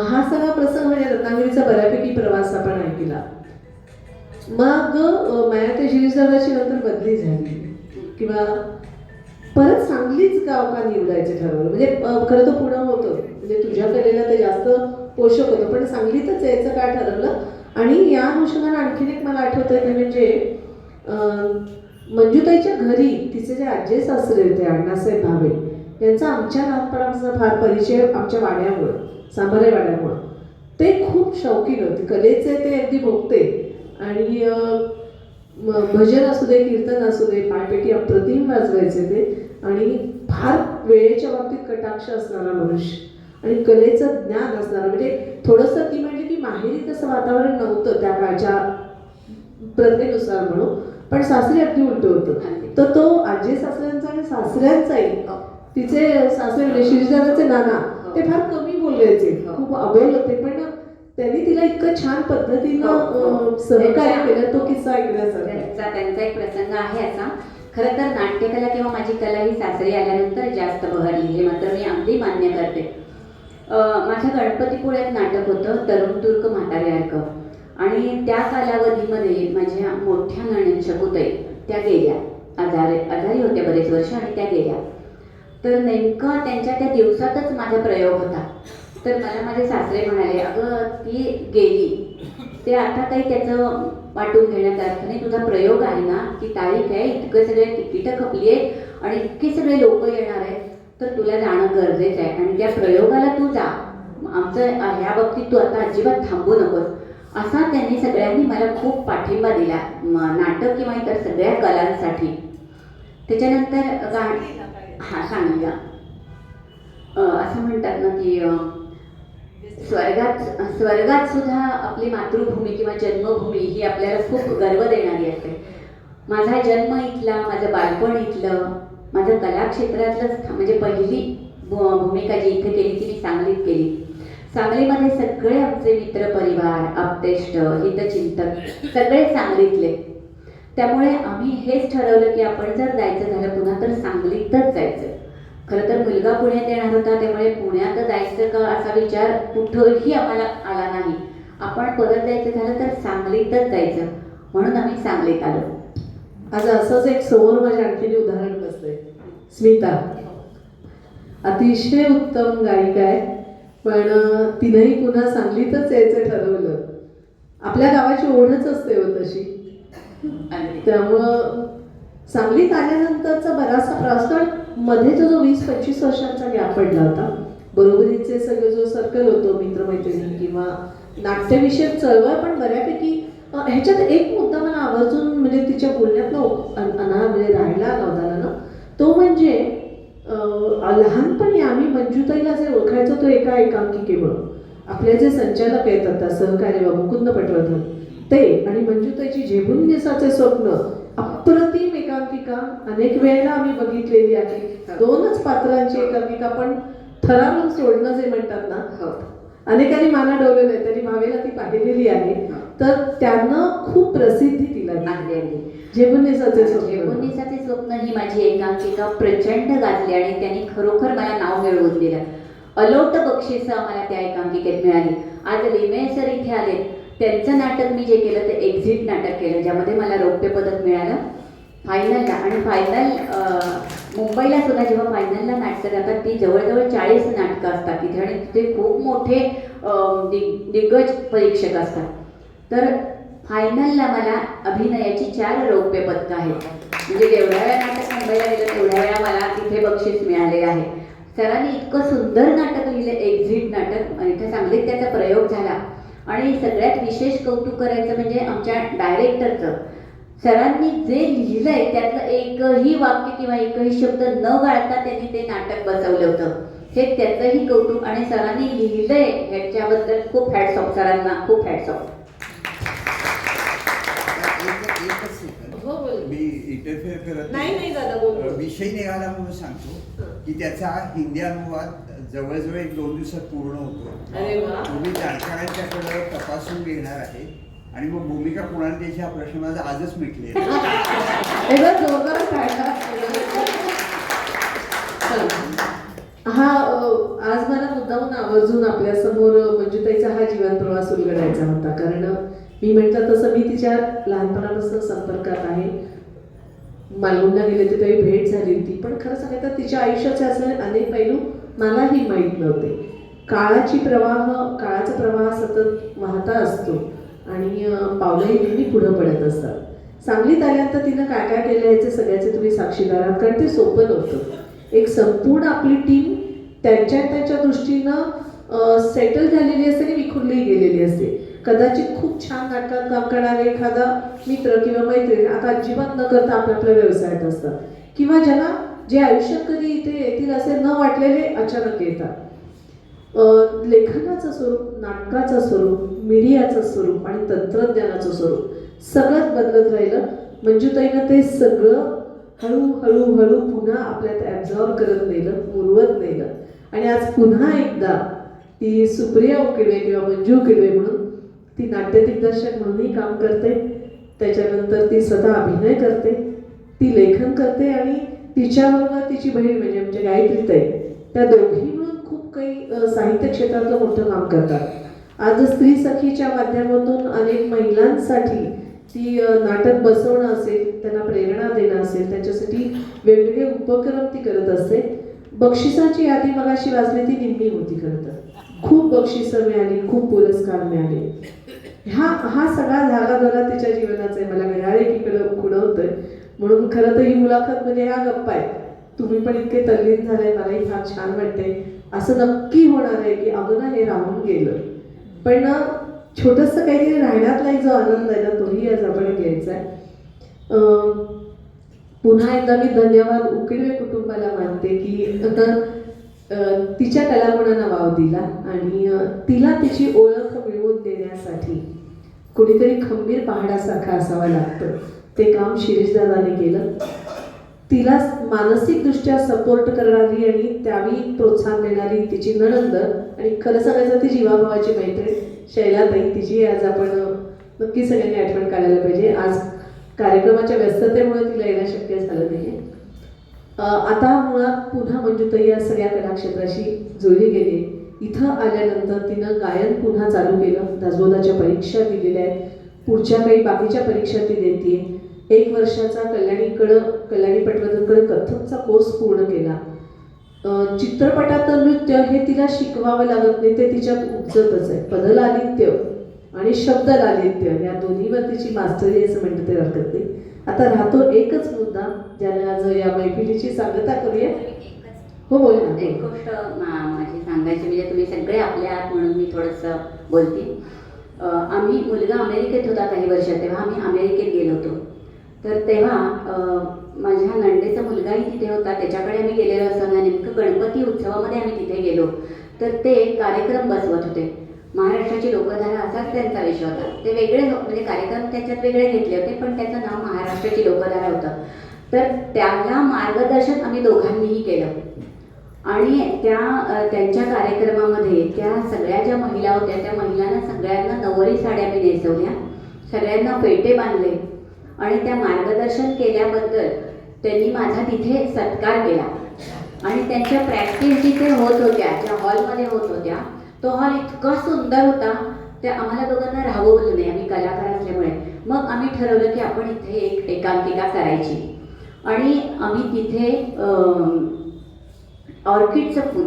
हा सगळा प्रसंग म्हणजे रत्नागिरीचा बऱ्यापैकी प्रवास आपण ऐकला. मग माया ते शिरीषदाराची नंतर बदली झाली किंवा परत सांगलीच गाव का निवडायचं ठरवलं? म्हणजे खरं तर पुणं होतं, म्हणजे तुझ्या कलेला ते जास्त पोषक होतं, पण सांगलीतच यायचं का ठरवलं? आणि या अनुषंगाने आणखीन एक मला आठवतं ते म्हणजे मंजुताईच्या घरी तिचे जे आजे सासरे होते अण्णासाहेब भावे, यांचा आमच्या लहानपणापासून फार परिचय आमच्या वाड्यामुळं, सांभारे वाड्यामुळं. ते खूप शौकीन होते कलेचे, ते अगदी भोगते. आणि भजन असू दे, कीर्तन असू दे, पायपेटी अप्रतिम वाजवायचे ते. आणि फार वेळेच्या बाबतीत कटाक्ष असणारा मनुष्य आणि कलेचं ज्ञान असणारा. म्हणजे थोडंसं ती म्हणजे की माहेरी तसं वातावरण नव्हतं त्या काळच्या प्रथेनुसार म्हणून, पण सासरी अगदी उलट होतं. तर तो आजी सासऱ्यांचा आणि सासऱ्यांचाही, तिचे सासरे म्हणजे शिरीषदाराचे नाना, ते फार कमी बोलायचे, खूप अबोल होते, पण त्यांनी तिला इतकं छान पद्धतीनं सहकार्य केलं. तो किस्सा ऐकण्यासारखा. त्यांचा एक प्रसंग आहे असा. खरं तर नाट्यकला किंवा माझी कला ही सासरी आल्यानंतर जास्त बहरली, हे मात्र मी अगदी मान्य करते. माझं गणपतीपुळ्यात नाटक होतं, तरुण तुर्क म्हाताऱ्यासारखं. आणि त्या कालावधीमध्ये माझ्या मोठ्या नणंद शकुताई त्या गेल्या, आजारी होत्या बरेच वर्ष आणि त्या गेल्या. तर नेमकं त्यांच्या त्या दिवसातच माझा प्रयोग होता. तर मला माझे सासरे म्हणाले, अगं ती गेली, ते आता काही त्याचं वाटून घेण्यात अर्थ नाही, तुझा प्रयोग आहे ना, ती तारीख आहे, इतकं सगळे तिकीटं खपली आहेत आणि इतके सगळे लोक येणार आहेत, तर तुला जाणं गरजेचं आहे आणि त्या प्रयोगाला तू जा, आमचं ह्या बाबतीत तू आता अजिबात थांबू नकोस. असा त्यांनी सगळ्यांनी मला खूप पाठिंबा दिला नाटक किंवा इतर सगळ्या कलांसाठी. त्याच्यानंतर सांगूया असं म्हणतात ना की स्वर्गात सुद्धा आपली मातृभूमी किंवा जन्मभूमी ही आपल्याला खूप गर्व देणारी असते. माझा जन्म इथला, माझं बालपण इथलं, माझं कलाक्षेत्रातलं म्हणजे पहिली भूमिका जी इथे केली ती मी सांगलीत केली. सांगलीमध्ये सगळे आमचे मित्रपरिवार, आप्तेष्ट, हितचिंतक सगळे सांगलीतले. त्यामुळे आम्ही हेच ठरवलं की आपण जर जायचं झालं पुन्हा तर सांगलीतच जायचं. खरं तर मुलगा पुण्यात येणार होता, त्यामुळे पुण्यात जायचं का असा विचार कुठंही आम्हाला आला नाही. आपण परत जायचं झालं तर सांगलीतच जायचं, म्हणून आम्ही सांगलीत आलो. आज असंच एक समोर माझ्या आणखीन उदाहरण बसलंय. स्मिता अतिशय उत्तम गायिका आहे, पण तिनंही पुन्हा सांगलीतच यायचं ठरवलं. आपल्या गावाची ओढच असते हो तशी. त्यामुळं सांगलीत आल्यानंतरचा बराचसा प्रवास, मध्येचा जो 20-25 वर्षांचा गॅप पडला होता, बरोबरीचे सगळे जो सर्कल होतो, मित्रमैत्रिणी किंवा नाट्यविषयक चळवळ, पण बऱ्यापैकी ह्याच्यात एक मुद्दा मला आवर्जून म्हणजे तिच्या बोलण्यातनं म्हणजे राहायला आला होता ना, तो म्हणजे लहानपणी आम्ही मंजुताईला जे ओळखायचो तो एका एकांकिकेमुळं. आपले जे संचालक आहेत आता सहकार्य मुकुंद पटवर्धन ते आणि मंजुताईची झेबून निसाचे स्वप्न, अप्रतिम एकांकिका. अनेक वेळेला आम्ही बघितलेली आहे. 2च पात्रांची एकांकिका, पण थरारून सोडणं जे म्हणतात ना, अनेकांनी माना डोलवलंय. त्यांनी भावेला ती पाहिलेली आहे, तर त्यानं खूप प्रसिद्धी दिला. झेबून निसाचे स्वप्न ही माझी एकांकिका प्रचंड गाजली आणि त्यांनी खरोखर मला नाव मिळवून दिलं. अलोट बक्षिसं आम्हाला त्या एकांकिकेत मिळाली. आज लिमे सर इथे आले, त्यांचं नाटक मी जे केलं ते एक्झिट नाटक केलं, ज्यामध्ये मला रौप्य पदक मिळालं फायनलला. आणि फायनल मुंबईला सुद्धा जेव्हा फायनलला नाटकं जातात ती जवळजवळ 40 नाटकं असतात तिथे, आणि तिथे खूप मोठे दिग्गज परीक्षक असतात. तर फायनलला मला अभिनयाची 4 रौप्य पदकं आहेत. म्हणजे जेवढ्या वेळा नाटक मुंबईला गेलं तेवढ्या वेळा मला तिथे बक्षीस मिळाले आहे. सरांनी इतकं सुंदर नाटक लिहिलं, एक्झिट नाटक, आणि इथे सांगलीत त्याचा प्रयोग झाला. आणि सगळ्यात विशेष कौतुक करायचं म्हणजे आमच्या डायरेक्टरचं. सरांनी जे लिहिलंय त्यातलं एकही वाक्य किंवा एकही शब्द न गाळता त्यांनी ते नाटक बसवलं होतं, हे त्याचंही कौतुक. आणि सरांनी लिहिलंय ह्याच्याबद्दल खूप हॅट्स ऑफ सरांना, खूप हॅट्स ऑफ. मी इंटरफेअर करत नाही दादा, बोल. विषय निघाला म्हणून सांगतो की त्याचा हिंदी अनुवाद जवळजवळ 1-2 दिवसात पूर्ण होतो. अरे वा. तुम्ही जाणकारांच्याकडे तपासून घेणार आहे आणि मग भूमिका कोणाला द्यायची हा प्रश्न माझा आजच मिटले. हा आज मला मुद्दामून आवर्जून आपल्यासमोर मंजुताईचा हा जीवन प्रवास उलगडायचा होता, कारण मी म्हटलं तसं मी तिच्या लहानपणापासून संपर्कात आहे. मालवणला गेले होते तेव्हा भेट झाली होती, पण खरं सांगायचं तर तिच्या आयुष्याचे असलेले अनेक पैलू मलाही माहीत नव्हते. काळाचा प्रवाह सतत वाहता असतो आणि पावलंही नेहमी पुढं पडत असतात. सांगलीत आल्यानंतर तिनं काय काय केलं याचे सगळ्याचे तुम्ही साक्षीदार आहात, कारण ते सोपं नव्हतं. एक संपूर्ण आपली टीम त्यांच्या दृष्टीनं सेटल झालेली असते आणि विखुरली गेलेली असते. कदाचित खूप छान नाटकात काम करणारे एखादा मित्र किंवा मैत्रीण आता अजिबात न करता आपल्या व्यवसायात असतात, किंवा ज्यांना जे आयुष्यात कधी इथे येतील असे न वाटलेले अचानक येतात. लेखनाचं स्वरूप, नाटकाचं स्वरूप, मीडियाचं स्वरूप आणि तंत्रज्ञानाचं स्वरूप सगळंच बदलत राहिलं. मंजुताईनं ते सगळं हळूहळू पुन्हा आपल्यात ॲब्झॉर्ब करत नेलं, मुरवत नेलं. आणि आज पुन्हा एकदा ती सुप्रिया उकिडवे किंवा मंजू उकिडवे म्हणून ती नाट्य दिग्दर्शक म्हणूनही काम करते. त्याच्यानंतर ती स्वतः अभिनय करते, ती लेखन करते, आणि तिच्याबरोबर तिची बहीण म्हणजे आमच्या गायत्रीताई, त्या दोघी मिळून खूप काही साहित्य क्षेत्रातलं मोठं काम करतात. आज स्त्री सखीच्या माध्यमातून अनेक महिलांसाठी ती नाटक बसवणं असेल, त्यांना प्रेरणा देणं असेल, त्यांच्यासाठी वेगवेगळे उपक्रम ती करत असते. बक्षिसाची यादी मगाशी वाचली ती निम्मी होती. खरं तर खूप बक्षिसं मिळाली, खूप पुरस्कार मिळाले. हा सगळा झाला तिच्या जीवनाचा मला घड्याळ एकीकडे खुणवतोय. म्हणून खरं तर ही मुलाखत म्हणजे ह्या गप्पा आहे. तुम्ही पण इतके तल्लीन झालाय, मलाही फार छान वाटते. असं नक्की होणार आहे की अगं ना हे राहून गेलं, पण ना छोटंसं काहीतरी राहण्यातला जो आनंद आहे ना तोही आज आपण घ्यायचा आहे. पुन्हा एकदा मी धन्यवाद उकिडवे कुटुंबाला मानते की तिच्या कलागुणांना वाव दिला आणि तिला तिची ओळख मिळवून देण्यासाठी कोणीतरी खंबीर पहाडासारखा असावा लागतं. ते काम शिरीषदादाने केलं. तिला मानसिकदृष्ट्या सपोर्ट करणारी आणि त्यावेळी प्रोत्साहन देणारी तिची नणंद आणि खरं सांगायचं ती जीवाभावाची मैत्रीण शैलाताई, तिची आज आपण नक्की सगळ्यांनी आठवण काढायला पाहिजे. आज कार्यक्रमाच्या व्यस्ततेमुळे तिला येणं शक्य झालं नाही. आता मुळात पुन्हा मंजुताई या सगळ्या कलाक्षेत्राशी जुळली गेली. इथं आल्यानंतर तिनं गायन पुन्हा चालू केलं. दासबोधाच्या परीक्षा दिलेल्या आहेत. पुढच्या काही बाकीच्या परीक्षा ती देते. 1 वर्षाचा कल्याणी पटवर्धनकडे कथकचा कोर्स पूर्ण केला. चित्रपटातलं नृत्य हे तिला शिकवावं लागत नाही, ते तिच्यात उपजतच आहे. पदलालित्य आणि शब्दलालित्य या दोन्हीवर तिची मास्टरी असं म्हणतं ते हरकत नाही. आता राहतो एकच मुद्दा ज्याला आज या मैफिलीची सांगता करूया. हो बोल ना. एक गोष्ट माझी सांगायची म्हणजे तुम्ही सगळे आपल्या आहात म्हणून मी थोडंसं बोलते. आम्ही मुलगा अमेरिकेत होता काही वर्ष, तेव्हा आम्ही अमेरिकेत गेलो होतो. तर तेव्हा माझ्या नंदेचा मुलगाही तिथे होता, त्याच्याकडे आम्ही गेलेलो असताना नेमकं गणपती उत्सवामध्ये आम्ही तिथे गेलो. तर ते कार्यक्रम बसवत होते. महाराष्ट्राची लोकधारा असाच त्यांचा विषय होता. ते वेगळे म्हणजे कार्यक्रम त्याच्यात वेगळे घेतले होते, पण त्याचं नाव महाराष्ट्राची लोकधारा होतं. तर त्याला मार्गदर्शन आम्ही दोघांनीही केलं. आणि त्यांच्या कार्यक्रमामध्ये त्या सगळ्या ज्या महिला होत्या त्या महिलांना सगळ्यांना नऊवारी साड्या मी नेसवल्या, सगळ्यांना पेटे बांधले आणि त्या मार्गदर्शन केल्याबद्दल त्यांनी माझा तिथे सत्कार केला. आणि त्यांच्या प्रॅक्टिस जिथे होत होत्या, ज्या हॉलमध्ये होत होत्या, तो हॉल इतका सुंदर होता, ते आम्हाला दोघांना राहवलं नाही, आम्ही कलाकार असल्यामुळे. मग आम्ही ठरवलं की आपण इथे एक एकांकिका करायची. आणि आम्ही तिथे ऑर्किडचं फूल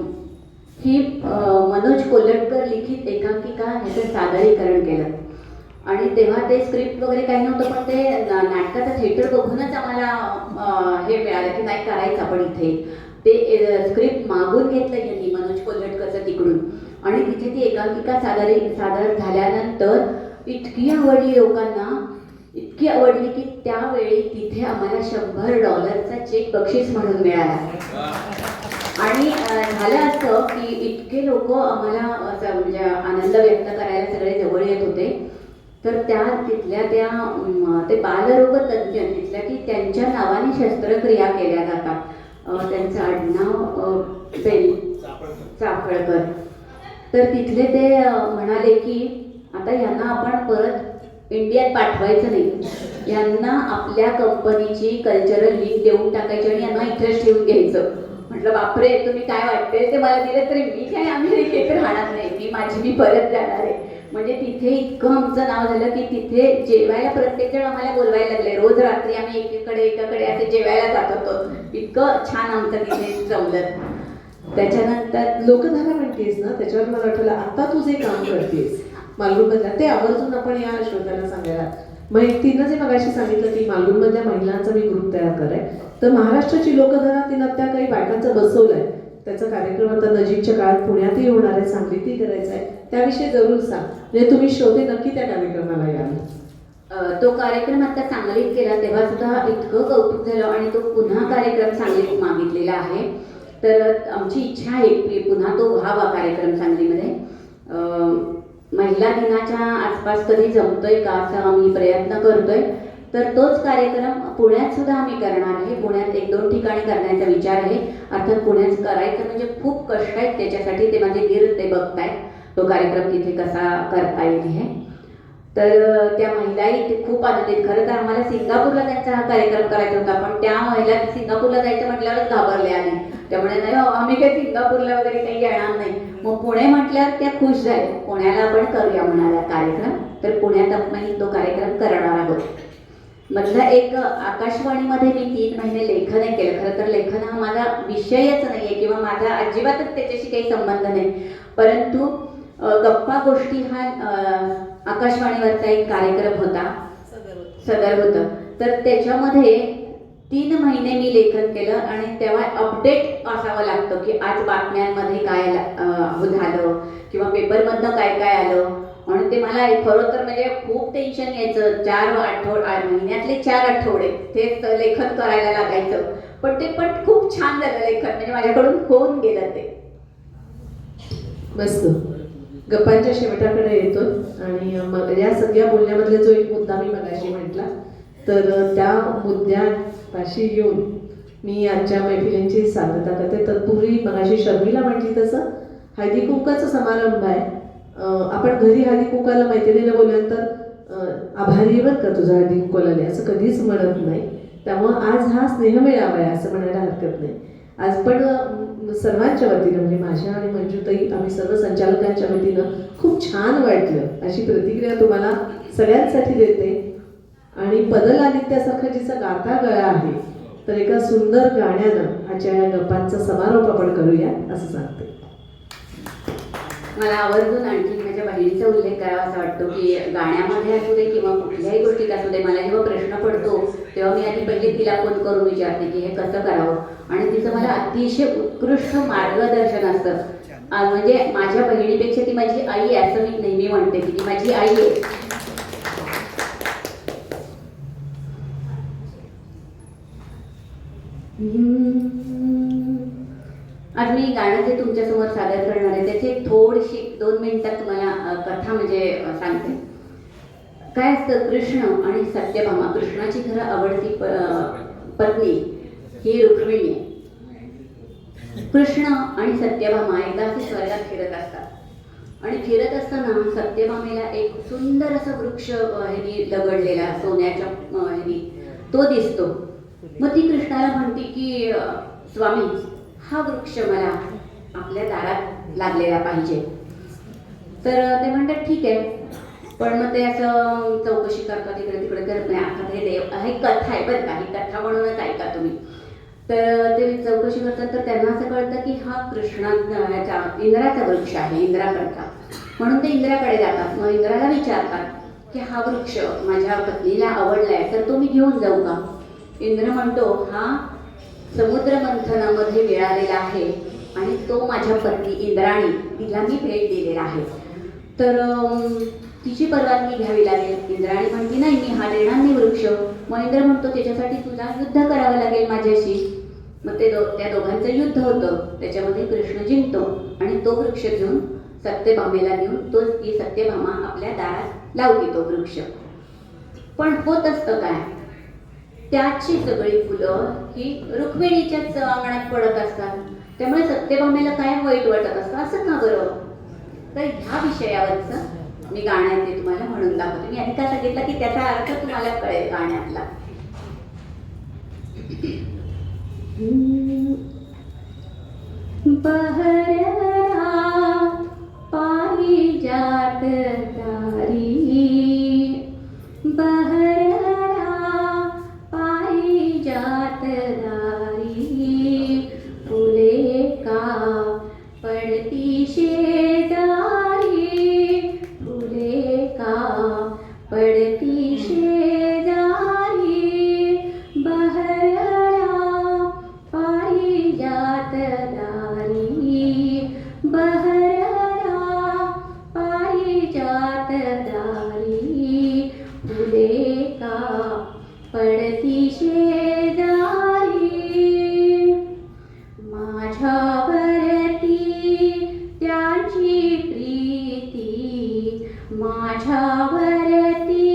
ही मनोज कोल्हटकर लिखित एकांकिका ह्याचं सादरीकरण केलं. आणि तेव्हा ते स्क्रिप्ट वगैरे काही नव्हतं, पण ते नाटकाचं थिएटर बघूनच आम्हाला हे मिळालं की नाही करायचं आपण इथे. ते स्क्रिप्ट मागून घेतलं यांनी मनोज कोल्हटकरचं तिकडून. आणि तिथे ती एकांकिका सादर झाल्यानंतर इतकी आवडली लोकांना, इतकी आवडली की त्यावेळी तिथे आम्हाला $100 चेक बक्षीस म्हणून मिळाला. आणि झालं असं की इतके लोक आम्हाला असं म्हणजे आनंद व्यक्त करायला सगळे जवळ येत होते. तर तिथल्या ते बालरोग तज्ज्ञ तिथल्या की त्यांच्या नावाने शस्त्रक्रिया केल्या जातात. त्यांचं आडनाव चाफळकर. तर तिथले ते म्हणाले की आता यांना आपण परत इंडियात पाठवायचं नाही, यांना आपल्या कंपनीची कल्चरल लीग देऊन टाकायची आणि यांना इथेच ठेवून घ्यायचं. म्हटलं बापरे, तुम्ही काय वाटते ते मला दिलं तरी मी काय अमेरिकेत राहणार नाही, मी परत जाणार आहे. म्हणजे तिथे इतकं आमचं नाव झालं की तिथे जेवायला प्रत्येक जण आम्हाला बोलवायला लागले. रोज रात्री आम्ही एकाकडे असे जेवायला जात होतो. इतकं छान आमचं तिथे जमलं. त्याच्यानंतर लोकधारा म्हणतेस ना, त्याच्यावर मला आठवलं आता तू जे काम करतेस मालगुणमधल्या, ते आवर्जून आपण या श्रोत्यांना सांगायला. मग तिनं जे मगाशी सांगितलं की मालगुणमधल्या महिलांचा मी ग्रुप तयार कराय, तर महाराष्ट्राची लोकधारा तिनं त्या काही बायकांचं बसवलंय. त्याचा कार्यक्रम आता नजीकच्या काळात पुण्यातही होणार आहे, सांगलीतही करायचा आहे. त्याविषयी जरूर सांग, म्हणजे तुम्ही श्रोते नक्की त्या कार्यक्रमाला याल. तो कार्यक्रम आता सांगलीत केला तेव्हा सुद्धा इतकं कौतुक झालं आणि तो पुन्हा कार्यक्रम सांगलीत मागितलेला आहे. तर आमची इच्छा आहे की पुन्हा तो व्हावा कार्यक्रम सांगलीमध्ये. महिला दिनाच्या आसपास कधी जमतोय का असं आम्ही प्रयत्न करतोय. तर तोच कार्यक्रम पुण्यात सुद्धा आम्ही करणार आहे. पुण्यात 1-2 ठिकाणी करण्याचा विचार आहे. अर्थात पुण्यात करायचं म्हणजे खूप कष्ट आहेत त्याच्यासाठी. ते माझे गिर ते बघतायत तो कार्यक्रम तिथे कसा करता येईल हे. तर त्या महिलाही ते खूप आनंदित. खरं तर आम्हाला सिंगापूरला त्यांचा हा कार्यक्रम करायचा होता, पण त्या महिला सिंगापूरला जायचं म्हटल्यावरच घाबरले आली. त्यामुळे नाही आम्ही काही सिंगापूरला वगैरे काही येणार नाही. मग पुणे म्हटल्यावर त्या खुश झाल्या. पुण्याला आपण करूया म्हणाला कार्यक्रम. तर पुण्यात आपण तो कार्यक्रम करणार आहोत. मधला एक आकाशवाणीमध्ये मी 3 महिने लेखन केलं. खरं तर लेखन हा माझा विषयच नाही आहे किंवा माझा अजिबातच त्याच्याशी काही संबंध नाही. परंतु गप्पा गोष्टी हा आकाशवाणीवरचा एक कार्यक्रम होता, सदर होतं. तर त्याच्यामध्ये 3 महिने मी लेखन केलं आणि तेव्हा अपडेट असावं लागतं की आज बातम्यांमध्ये काय झालं किंवा पेपरमधनं काय काय आलं. म्हणून ते मला खरं तर म्हणजे खूप टेन्शन यायचं. 4 महिन्यातले 4 आठवडे तेच लेखन करायला लागायचं. पण ते खूप छान झालं लेखन, म्हणजे माझ्याकडून होऊन गेलं ते. मस्त. गप्पांच्या शेवटाकडे येतो आणि मग या सगळ्या बोलण्यामधला जो एक मुद्दा मी मगाशी म्हटला, तर त्या मुद्द्यापाशी येऊन मी आजच्या मैफिलींची सांगता करते. तत्पूर्वी मगाशी शर्मिला म्हटली तसं हळदी कुंकाचा समारंभ आहे. आपण घरी हळदी कुंकाला मैत्रिणीला बोलल्यानंतर आभारी बरं का तुझा हळदी कुंकाला असं कधीच म्हणत नाही. त्यामुळं आज हा स्नेहमेळावा आहे असं म्हणायला हरकत नाही. आज पण सर्वांच्या वतीनं म्हणजे माझ्या आणि मंजूताई आम्ही सर्व संचालकांच्या वतीनं खूप छान वाटलं अशी प्रतिक्रिया तुम्हाला सगळ्यांसाठी देते. आणि पदल आदित्यासारखा जिचा गाता गळा आहे तर एका सुंदर गाण्यानं आजच्या या गप्पांचा समारोप आपण करूया असं सांगते. मला आवर्जून आणखी माझ्या बहिणीचा उल्लेख करावा असा वाटतो की गाण्यामध्ये असू दे किंवा कुठल्याही गोष्टीत असू दे, मला जेव्हा प्रश्न पडतो तेव्हा मी आधी पहिले तिला फोन करून विचारते की हे कसं करावं, आणि तिचं मला अतिशय उत्कृष्ट मार्गदर्शन असतं. म्हणजे माझ्या बहिणीपेक्षा ती माझी आई आहे असं मी नेहमी म्हणते की ती माझी आई आहे. आज मी गाणं जे तुमच्यासमोर सादर करणार आहे त्याची एक थोडीशी 2 मिनिटात तुम्हाला कथा म्हणजे सांगते. काय असतं, कृष्ण आणि सत्यभामा, कृष्णाची खरं आवडती पत्नी ही रुक्मिणी आहे. कृष्ण आणि सत्यभामा एकदा ते स्वर्गात फिरत असतात आणि फिरत असताना सत्यभामेला एक सुंदर असा वृक्ष ह्यानी लगडलेला सोन्याच्या ह्यानी तो दिसतो. मग ती कृष्णाला म्हणते की स्वामी, हा वृक्ष मला आपल्या दारात लागलेला पाहिजे. तर ते म्हणतात ठीक आहे, पण मग ते असं चौकशी करतात इकडे तिकडे करत नाही. आता हे देव ही कथा आहे बरं का, ही कथा म्हणूनच ऐका तुम्ही. तर ते चौकशी करतात तर त्यांना असं कळतं की हा कृष्णाचा इंद्राचा वृक्ष आहे, इंद्राकडचा. म्हणून ते इंद्राकडे जातात. मग इंद्राला विचारतात की हा वृक्ष माझ्या पत्नीला आवडलाय तर तो मी घेऊन जाऊ का? इंद्र म्हणतो हा समुद्र मंथनामध्ये मिळालेला आहे आणि तो माझ्या पत्नी इंद्राणी तिला मी भेट दिलेला आहे, तर तिची परवानगी घ्यावी लागेल. इंद्राणी म्हणते नाही, मी हा देणार नाही वृक्ष. मग इंद्र म्हणतो त्याच्यासाठी तुला युद्ध करावं लागेल माझ्याशी. मग त्या दोघांचं युद्ध होतं, त्याच्यामध्ये कृष्ण जिंकतो आणि तो वृक्ष घेऊन सत्यभामेला नेऊन ती सत्यभामा आपल्या दारात लावते तो वृक्ष. पण होत असतं काय, त्याची सगळी फुलं ही रुक्मिणीच्याच अंगणात पडत असतात. त्यामुळे सत्यभामेला काय वाईट वाटत असतं, असं का बरं? तर ह्या विषयावरचं मी गाणं ते तुम्हाला म्हणून दाखवते. मी आधी का सांगितलं की त्याचा अर्थ तुम्हाला कळेल गाण्यातला. बहरा पारिजात दारी, बहरा पारिजात दारी, फुले का पडती शेजारी, फुले का पडती शेजारी, बहरा पारिजात दारी, बहरा पारिजात दारी, फुले का पडती शेजारी, माझ्यावरती त्याची प्रीती, माझ्यावरती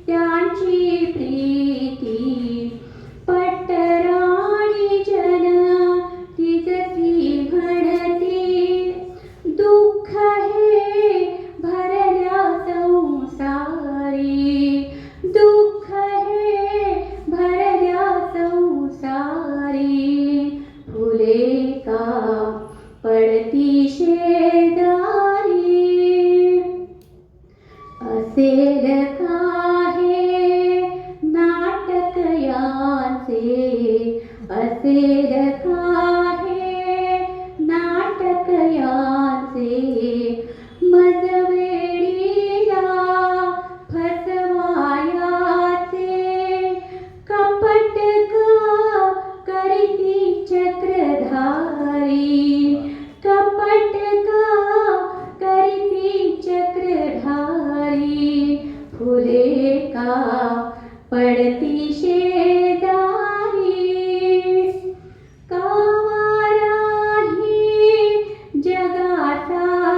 त्याची प्रीती, पटराणी जन तिजती म्हणती, दुःख हे भरल्या संसारी, दुःख हे भरल्या संसारी, फुले का पडती शेजारी, असेल काहे नाटक याचे, असेल काहे नाटक याचे, मजवेडीला फसवायाचे, कपट का करीती चक्रधारी, कपट का करीती चक्रधारी, फुले का पडती शेजारी, कावाराही जगासारखा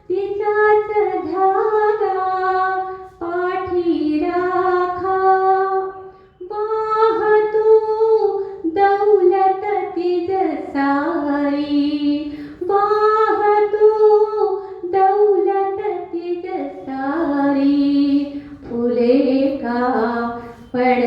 तिचाच धागा पाठी राखा, वाहतू दौलत तिज सारी, वाहतू दौलत तिज सारी, फुले का पड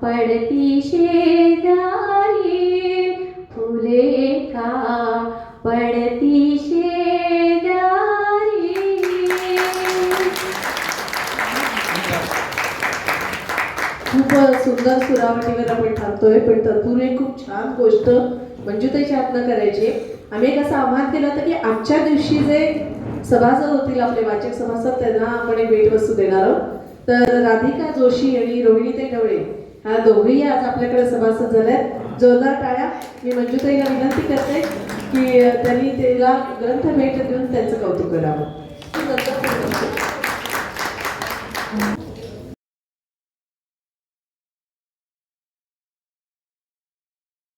पडती शेजारी फुले का पडती शेजारी. खूप सुंदर सुरावटीवर आपण थांबतोय, पण तत्पूर्वी खूप छान गोष्ट मंजुताईच्या हातनं करायची आहे. आम्ही एक असं आव्हान केलं होतं की आजच्या दिवशी जे सभासद होतील आपले वाचक सभासद त्यांना आपण एक भेटवस्तू देणार आहोत. तर राधिका जोशी आणि रोहिणीताई ढवळे ह्या दोघेही आज आपल्याकडे सभासद झाल्यात. जोरदार टाळ्या. मी मंजुताईला विनंती करते की त्यांनी त्याला ग्रंथ भेट देऊन त्यांचं कौतुक करावं.